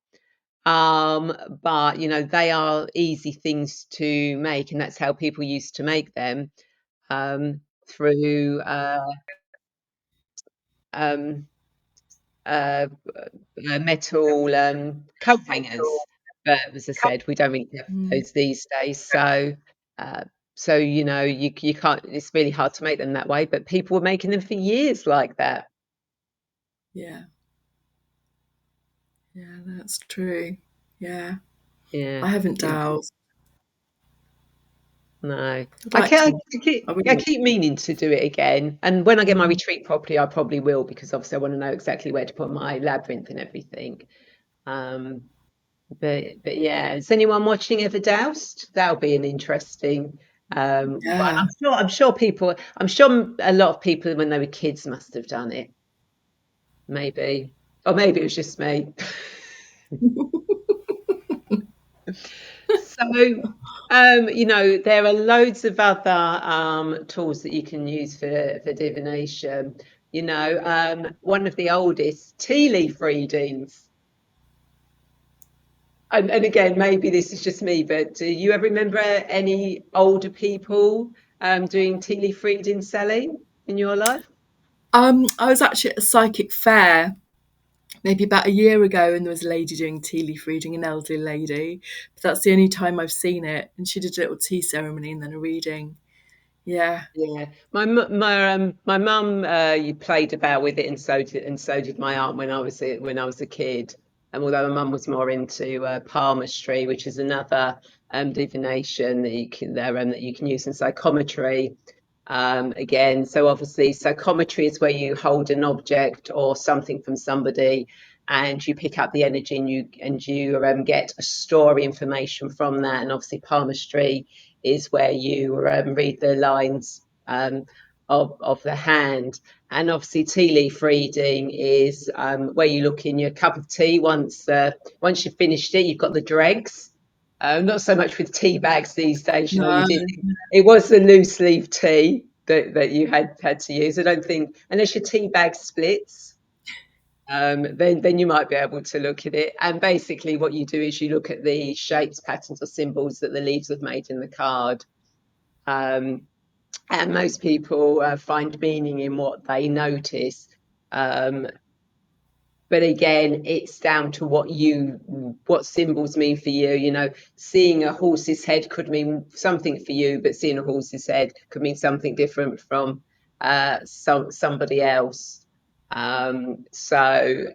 But they are easy things to make, and that's how people used to make them through um, uh, metal coat hangers. But as I said, we don't really have Mm. those these days. Uh, so you can't. It's really hard to make them that way. But people were making them for years like that. Yeah. Yeah, that's true. Yeah. Yeah, I haven't yeah. dowsed. No, I'd I like keep, I to. keep, I really I want keep meaning to do it again. And when I get my to. retreat properly, I probably will, because obviously I want to know exactly where to put my labyrinth and everything. Um, but yeah, is anyone watching ever doused? That'll be an interesting one. Yeah. I'm sure a lot of people when they were kids must have done it. Maybe. Or maybe it was just me. So, there are loads of other tools that you can use for divination. One of the oldest tea leaf readings. And again, maybe this is just me, but do you ever remember any older people doing tea leaf reading, Sally, in your life? I was actually at a psychic fair maybe about a year ago, and there was a lady doing tea leaf reading, an elderly lady. But that's the only time I've seen it. And she did a little tea ceremony and then a reading. Yeah. Yeah, my mum you played about with it, and so did my aunt when I was a kid. And although my mum was more into palmistry, which is another divination that you can use in psychometry. Again, so obviously psychometry is where you hold an object or something from somebody, and you pick up the energy, and you get a story information from that. And obviously palmistry is where you read the lines of the hand. And obviously, tea leaf reading is where you look in your cup of tea. Once you've finished it, you've got the dregs. Not so much with tea bags these days. You No. did. It was the loose leaf tea that you had to use. I don't think unless your tea bag splits. Then you might be able to look at it. And basically, what you do is you look at the shapes, patterns, or symbols that the leaves have made in the card. Um, and most people find meaning in what they notice. Um, but again, it's down to what symbols mean for you. Seeing a horse's head could mean something for you, but seeing a horse's head could mean something different from somebody else. So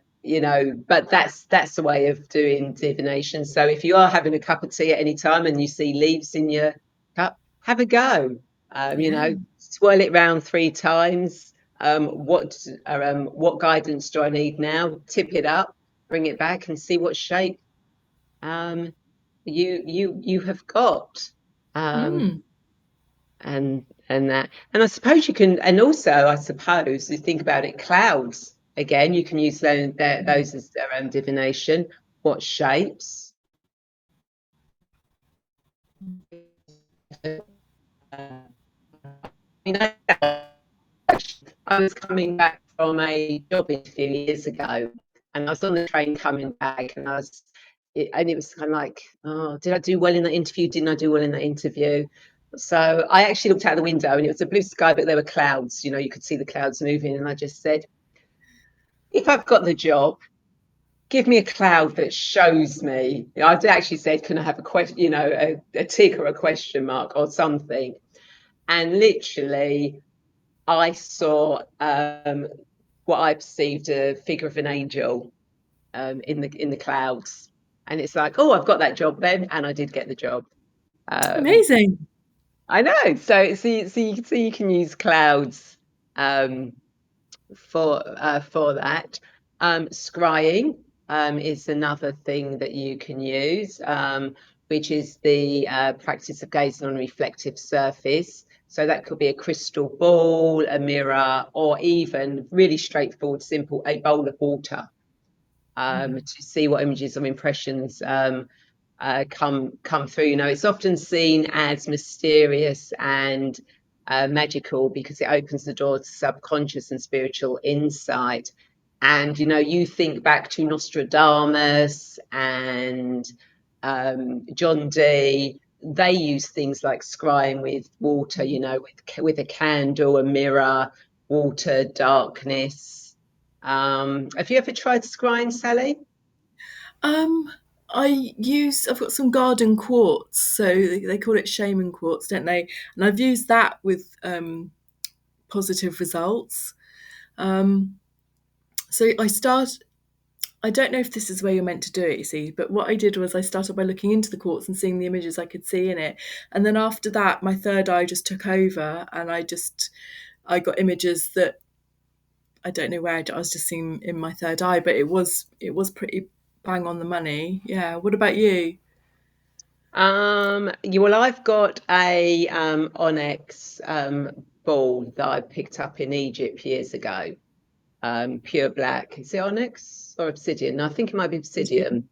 but that's the way of doing divination. So if you are having a cup of tea at any time and you see leaves in your cup, have a go. Yeah. Swirl it round 3 times. What guidance do I need now? Tip it up, bring it back, and see what shape um, you have got. Um, Mm. and that, and I suppose you can, and also I suppose you think about it, clouds again. You can use those as their own divination. What shapes? You know, I was coming back from a job interview years ago, and I was on the train coming back, and it was kind of like, oh, did I do well in that interview? Didn't I do well in that interview? So I actually looked out the window, and it was a blue sky, but there were clouds. You could see the clouds moving, and I just said, if I've got the job, give me a cloud that shows me. I actually said, can I have a question? A tick or a question mark or something. And literally, I saw what I perceived a figure of an angel in the clouds, and it's like, oh, I've got that job then, and I did get the job. Um, Amazing. I know. So you can use clouds um, for that. Scrying is another thing that you can use, which is the practice of gazing on a reflective surface. So that could be a crystal ball, a mirror, or even really straightforward, simple, a bowl of water to see what images or impressions come through. It's often seen as mysterious and magical because it opens the door to subconscious and spiritual insight. And you think back to Nostradamus and John Dee. They use things like scrying with water, with a candle, a mirror, water, darkness. Have you ever tried scrying, Sally? Um, I've got some garden quartz, so they call it shaman quartz, don't they? And I've used that with positive results. Um, so I don't know if this is where you're meant to do it, you see, but what I did was I started by looking into the quartz and seeing the images I could see in it. And then after that, my third eye just took over, and I got images that I don't know where I was just seeing in my third eye, but it was pretty bang on the money. Yeah. What about you? Well, I've got a onyx ball that I picked up in Egypt years ago. Pure black. Is it onyx or obsidian? No, I think it might be obsidian.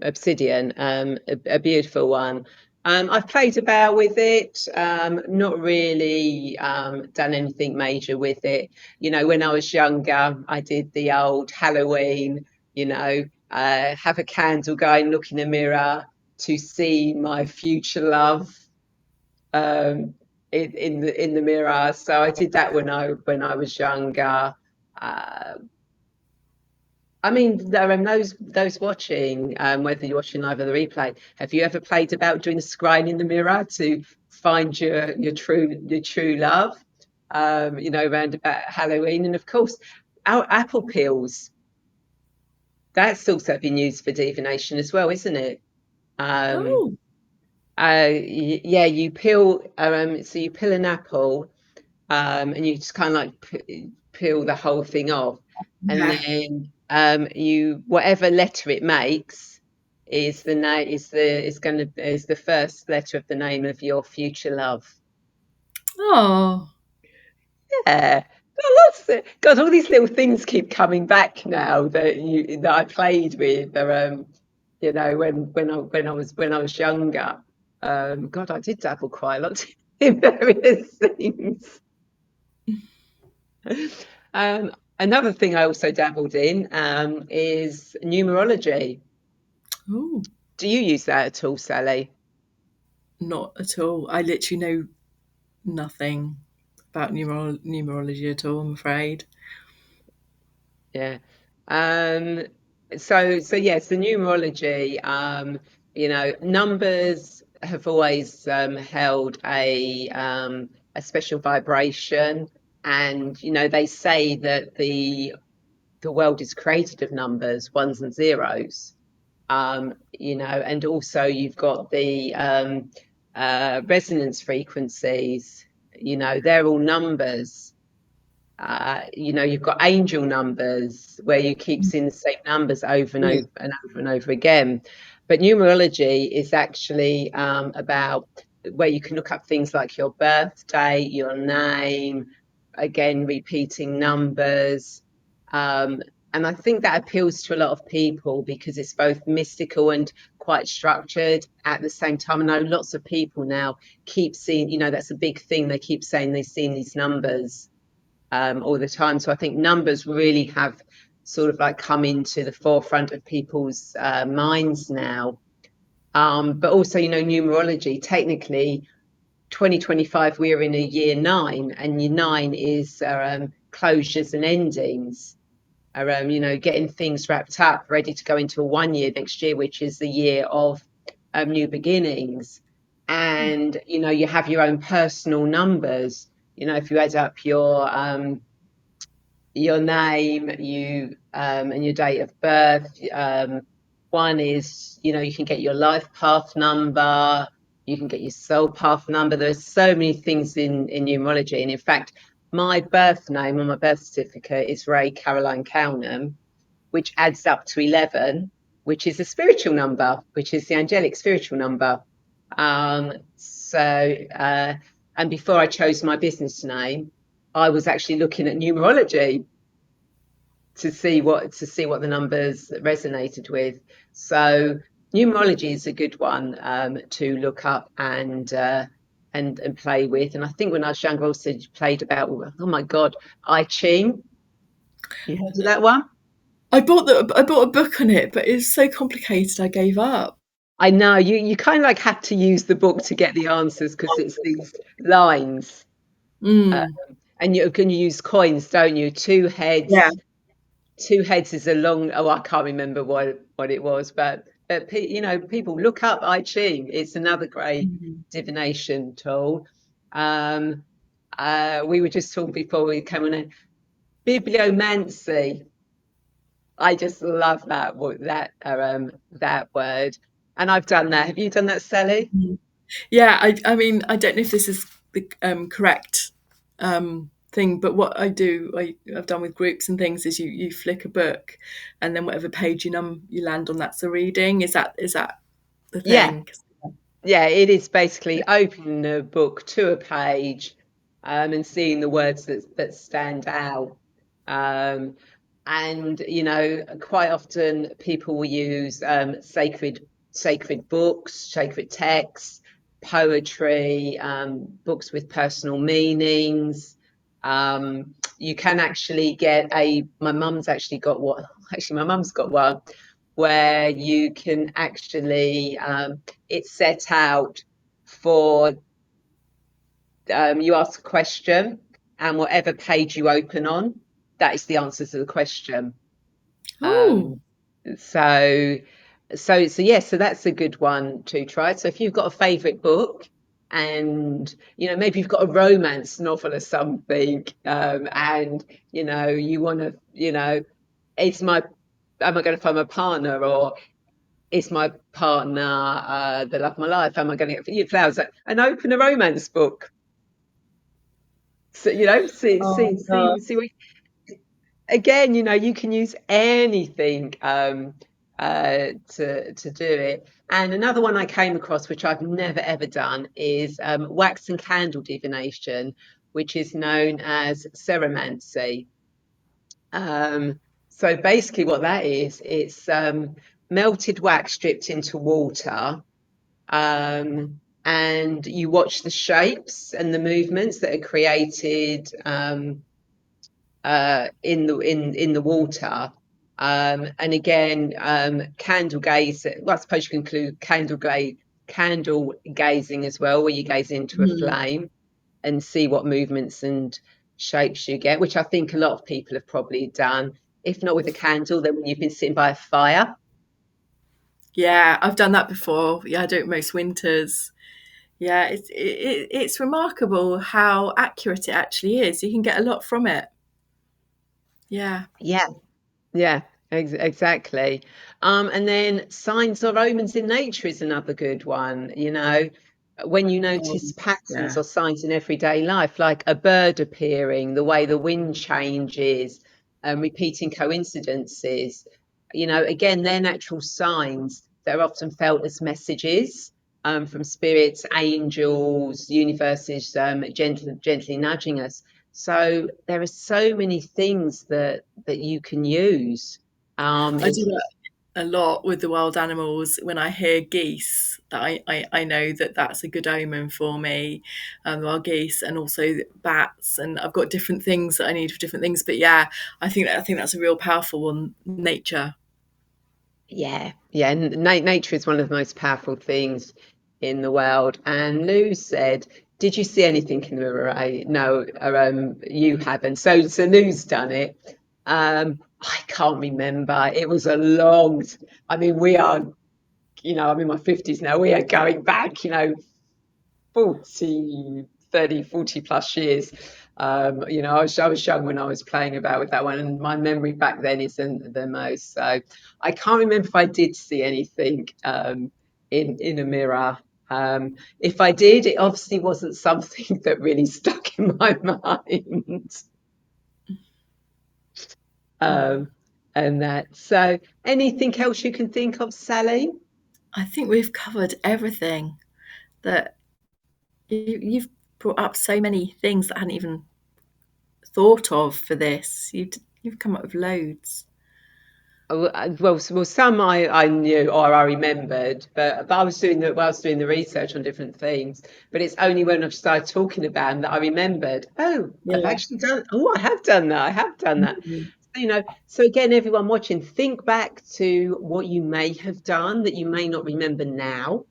Obsidian, a beautiful one. I've played about with it, not really done anything major with it. You know, when I was younger, I did the old Halloween, have a candle going, look in the mirror to see my future love um, in the mirror. So I did that when I was younger. Uh, I mean, there are those watching, whether you're watching live or the replay. Have you ever played about doing a scrying in the mirror to find your true love? Around about Halloween, and of course, our apple peels. That's also been used for divination as well, isn't it? Um, Oh, yeah, you peel. So you peel an apple, and you just kind of like peel the whole thing off, and yeah. then you whatever letter it makes is the name is the first letter of the name of your future love. Oh, Yeah. God, all these little things keep coming back now that I played with, when I was younger. God, I did dabble quite a lot in various things. Um, Another thing I also dabbled in is numerology. oh, Do you use that at all, Sally? not at all. I literally know nothing about numerology at all, I'm afraid. Yeah. Um, so yes, the numerology, numbers have always held a special vibration, and they say that the world is created of numbers, ones and zeros. And also you've got the resonance frequencies, they're all numbers. You've got angel numbers where you keep seeing the same numbers over and Yeah. over and over and over again. But numerology is actually about where you can look up things like your birthday, your name, again, repeating numbers. Um, and I think that appeals to a lot of people because it's both mystical and quite structured at the same time. I know lots of people now keep seeing, that's a big thing. They keep saying they've seen these numbers all the time. So I think numbers really have sort of like come into the forefront of people's minds now. But also, numerology, technically, 2025, we are in a year nine, and year nine is closures and endings. Getting things wrapped up, ready to go into a 1 year next year, which is the year of new beginnings. And, you have your own personal numbers. If you add up your name, and your date of birth. One is, you can get your life path number, you can get your soul path number. There's so many things in numerology, and in fact, my birth name on my birth certificate is Ray Caroline Cownham, which adds up to 11, which is a spiritual number, which is the angelic spiritual number. And before I chose my business name, I was actually looking at numerology to see what the numbers resonated with. So numerology is a good one to look up and play with. And I think when I was younger, I also played about, oh my God, I Ching. You heard of that one? I bought a book on it, but it's so complicated I gave up. I know you kind of like have to use the book to get the answers because it's these lines. Uh, Mm, and you can use coins, don't you? Two yeah. heads. Two heads is a long. Oh, I can't remember what it was, but people look up I Ching. It's another great Mhm. divination tool. Um, we were just talking before we came on. Bibliomancy. I just love that word, and I've done that. Have you done that, Sally? Mhm. Yeah, I mean, I don't know if this is the correct thing, but what I've done with groups and things is you flick a book, and then whatever page you land on, that's the reading. Is that the Yeah, thing? yeah. It is basically opening the book to a page, and seeing the words that stand out. Um, and quite often people will use sacred books, sacred texts, poetry, books with personal meanings. You can actually get my mum's actually got one. Actually, my mum's got one where you can actually, it's set out for, you ask a question, and whatever page you open on, that is the answer to the question. Oh, Um, so, so that's a good one to try. So if you've got a favorite book, and maybe you've got a romance novel or something, and you want to, it's my, am I going to find my partner, or is my partner the love of my life? Am I going to get you flowers? And open a romance book. So oh God. see what, again, you can use anything, to do it. And another one I came across, which I've never ever done, is wax and candle divination, which is known as ceromancy. So basically, what that is, it's melted wax stripped into water, and you watch the shapes and the movements that are created, in the water. And again, candle gaze. Well, I suppose you can include candle gazing as well, where you gaze into a Mm. flame and see what movements and shapes you get, which I think a lot of people have probably done. If not with a candle, then when you've been sitting by a fire. Yeah, I've done that before. Yeah, I do it most winters. Yeah, it's remarkable how accurate it actually is. You can get a lot from it. Yeah. Yeah, yeah, exactly. And then signs or omens in nature is another good one. When you Oh, notice patterns yeah. or signs in everyday life, like a bird appearing, the way the wind changes, repeating coincidences, again, they're natural signs that are often felt as messages, from spirits, angels, universes, gently nudging us. So there are so many things that you can use. I do It's that a lot with the wild animals. When I hear geese, that I know that that's a good omen for me. Wild geese and also bats, and I've got different things that I need for different things. But yeah, I think that's a real powerful one. Nature. Yeah, yeah. And nature is one of the most powerful things in the world. And Lou said, "Did you see anything in the mirror, Ray?" No, you haven't. So Lou's done it. I can't remember. It was a long. I mean, we are. I'm in my 50s now. We are going back. 40, 30, 40 plus years. I was young when I was playing about with that one, and my memory back then isn't the most. So I can't remember if I did see anything, in a mirror. If I did, it obviously wasn't something that really stuck in my mind. Mm. Um, and that. So, anything else you can think of, Sally? I think we've covered everything that you've brought up. So many things that I hadn't even thought of for this. You've come up with loads. Well, some I knew or I remembered, but I was doing the research on different things. But it's only when I've started talking about them that I remembered. Oh, I've Yeah. actually done. Oh, I have done that. I have done that. Mm. So again, everyone watching, think back to what you may have done that you may not remember now,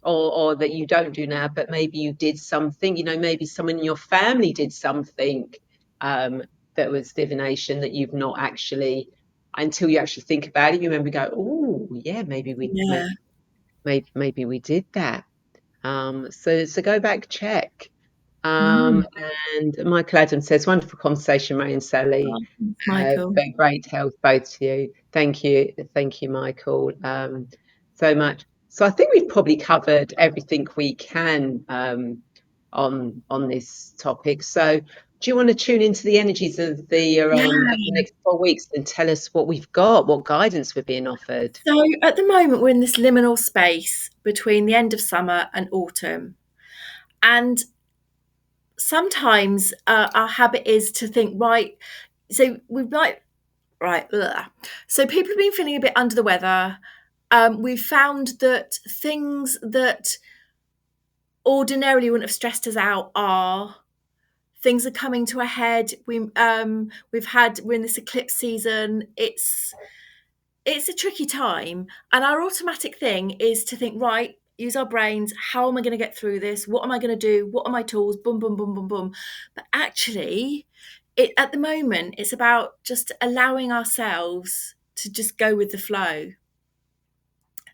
or that you don't do now, but maybe you did something. Maybe someone in your family did something, um, that was divination that you've not actually, until you actually think about it, you remember, go, oh yeah, Yeah. maybe we did that. So go back, check. Mm. And Michael Adams says, wonderful conversation, Ray and Sally. Oh, thanks, Michael. For great health, both to you. Thank you, Michael, so much. So I think we've probably covered everything we can, on this topic. So do you want to tune into the energies Yeah. of the next 4 weeks and tell us what we've got, what guidance we're being offered? So at the moment, we're in this liminal space between the end of summer and autumn. And sometimes our habit is to think, right, so we might Right. Ugh. So people have been feeling a bit under the weather. We've found that things that ordinarily wouldn't have stressed us out are things are coming to a head. We're in this eclipse season. It's a tricky time, and our automatic thing is to think, right, use our brains. How am I going to get through this? What am I going to do? What are my tools? Boom, boom, boom, boom, boom. But actually, at the moment, it's about just allowing ourselves to just go with the flow.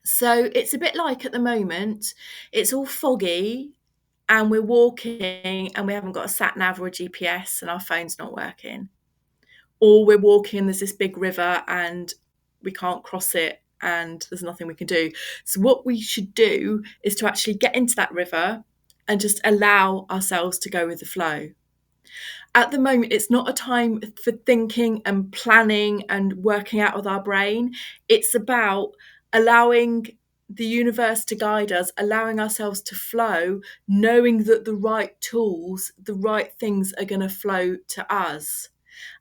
So it's a bit like at the moment, it's all foggy and we're walking and we haven't got a sat nav or a GPS and our phone's not working. Or we're walking and there's this big river and we can't cross it and there's nothing we can do. So what we should do is to actually get into that river and just allow ourselves to go with the flow. At the moment, it's not a time for thinking and planning and working out with our brain. It's about allowing the universe to guide us, allowing ourselves to flow, knowing that the right tools, the right things are going to flow to us.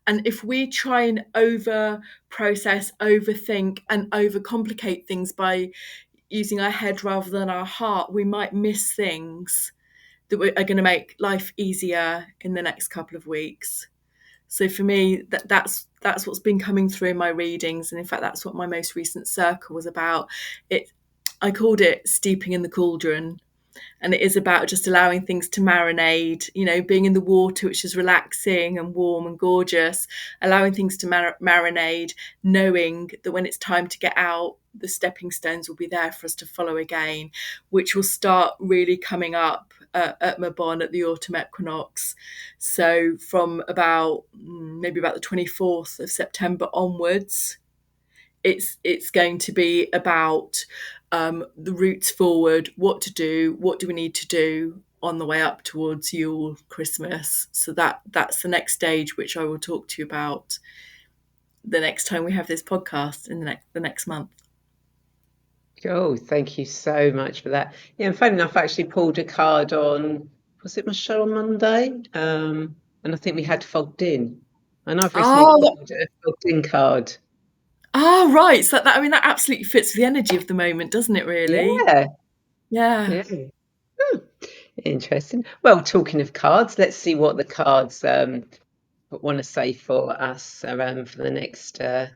And if we try and over process, overthink, and overcomplicate things by using our head rather than our heart, we might miss things that are going to make life easier in the next couple of weeks. So for me, that's what's been coming through in my readings, and in fact, that's what my most recent circle was about. I called it steeping in the cauldron, and it is about just allowing things to marinate, being in the water, which is relaxing and warm and gorgeous, allowing things to marinate, knowing that when it's time to get out, the stepping stones will be there for us to follow again, which will start really coming up at Mabon at the autumn equinox. So from maybe about the 24th of September onwards, it's going to be about the routes forward, what to do, what do we need to do on the way up towards Yule, Christmas. So that's the next stage, which I will talk to you about the next time we have this podcast in the next month. Cool. Thank you so much for that. Yeah, and funny enough, I actually pulled a card was it my show on Monday? And I think we had fogged in. And I've recently Oh, pulled a fogged in card. right. So that absolutely fits with the energy of the moment, doesn't it? Really? Yeah. Yeah. Yeah. Hmm. Interesting. Well, talking of cards, let's see what the cards want to say for us for the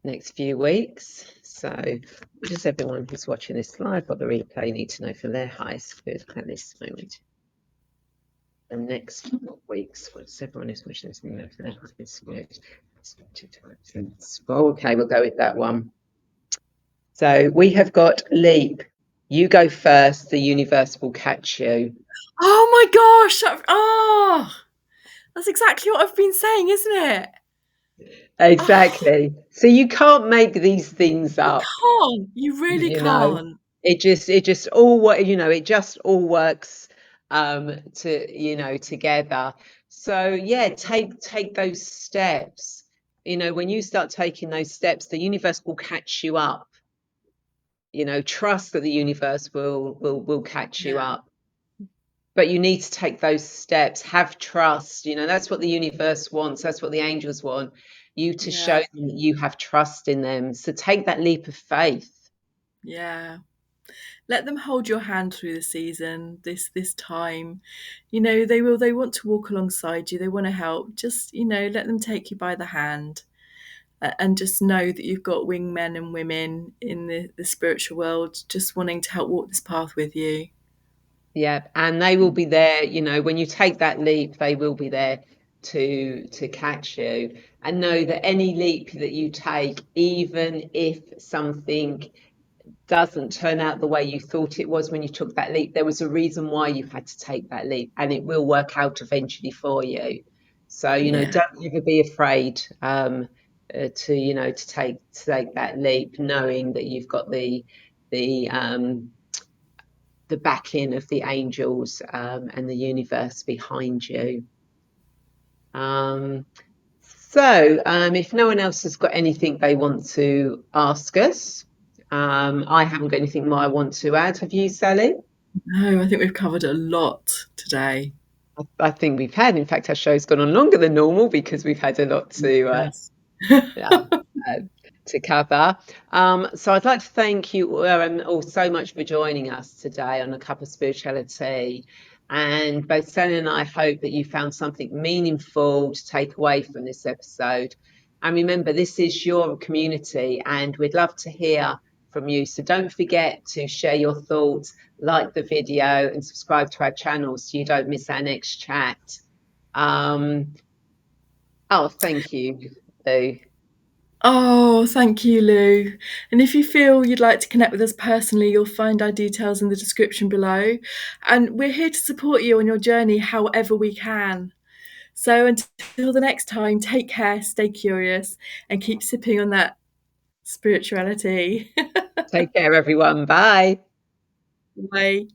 next few weeks. So, what does everyone who's watching this live or the replay need to know for their highest good at this moment? The next weeks, what does everyone who's watching this know for their highest good? Okay, we'll go with that one. So we have got Leap. You go first. The universe will catch you. Oh my gosh. That's exactly what I've been saying, isn't it? Oh, Exactly. So you can't make these things you up. can't. You really You know, can't. it just all works together. So yeah, take those steps. When you start taking those steps, the universe will catch you up. Trust that the universe will catch you Yeah. up. But you need to take those steps, have trust. That's what the universe wants, that's what the angels want, you to show Yeah. them that you have trust in them. So take that leap of faith. Yeah. Let them hold your hand through the season, this time. They want to walk alongside you, they want to help. Just, let them take you by the hand, and just know that you've got wingmen and women in the spiritual world just wanting to help walk this path with you. Yeah, and they will be there, when you take that leap, they will be there to catch you. And know that any leap that you take, even if something doesn't turn out the way you thought it was when you took that leap, there was a reason why you had to take that leap, and it will work out eventually for you. So, Yeah. don't ever be afraid to take that leap, knowing that you've got the backing of the angels and the universe behind you. If no one else has got anything they want to ask us, I haven't got anything more I want to add. Have you, Sally? No, I think we've covered a lot today. I think we've had. In fact, our show's gone on longer than normal because we've had a lot to Yes. Yeah, uh, to cover. So I'd like to thank you all so much for joining us today on A Cup of Spirituality. And both Sally and I hope that you found something meaningful to take away from this episode. And remember, this is your community, and we'd love to hear from you. So don't forget to share your thoughts, like the video, and subscribe to our channel so you don't miss our next chat. Oh, thank you, Lou. Oh, thank you, Lou. And if you feel you'd like to connect with us personally, you'll find our details in the description below. And we're here to support you on your journey however we can. So until the next time, take care, stay curious, and keep sipping on that spirituality. Take care, everyone. Bye. Bye.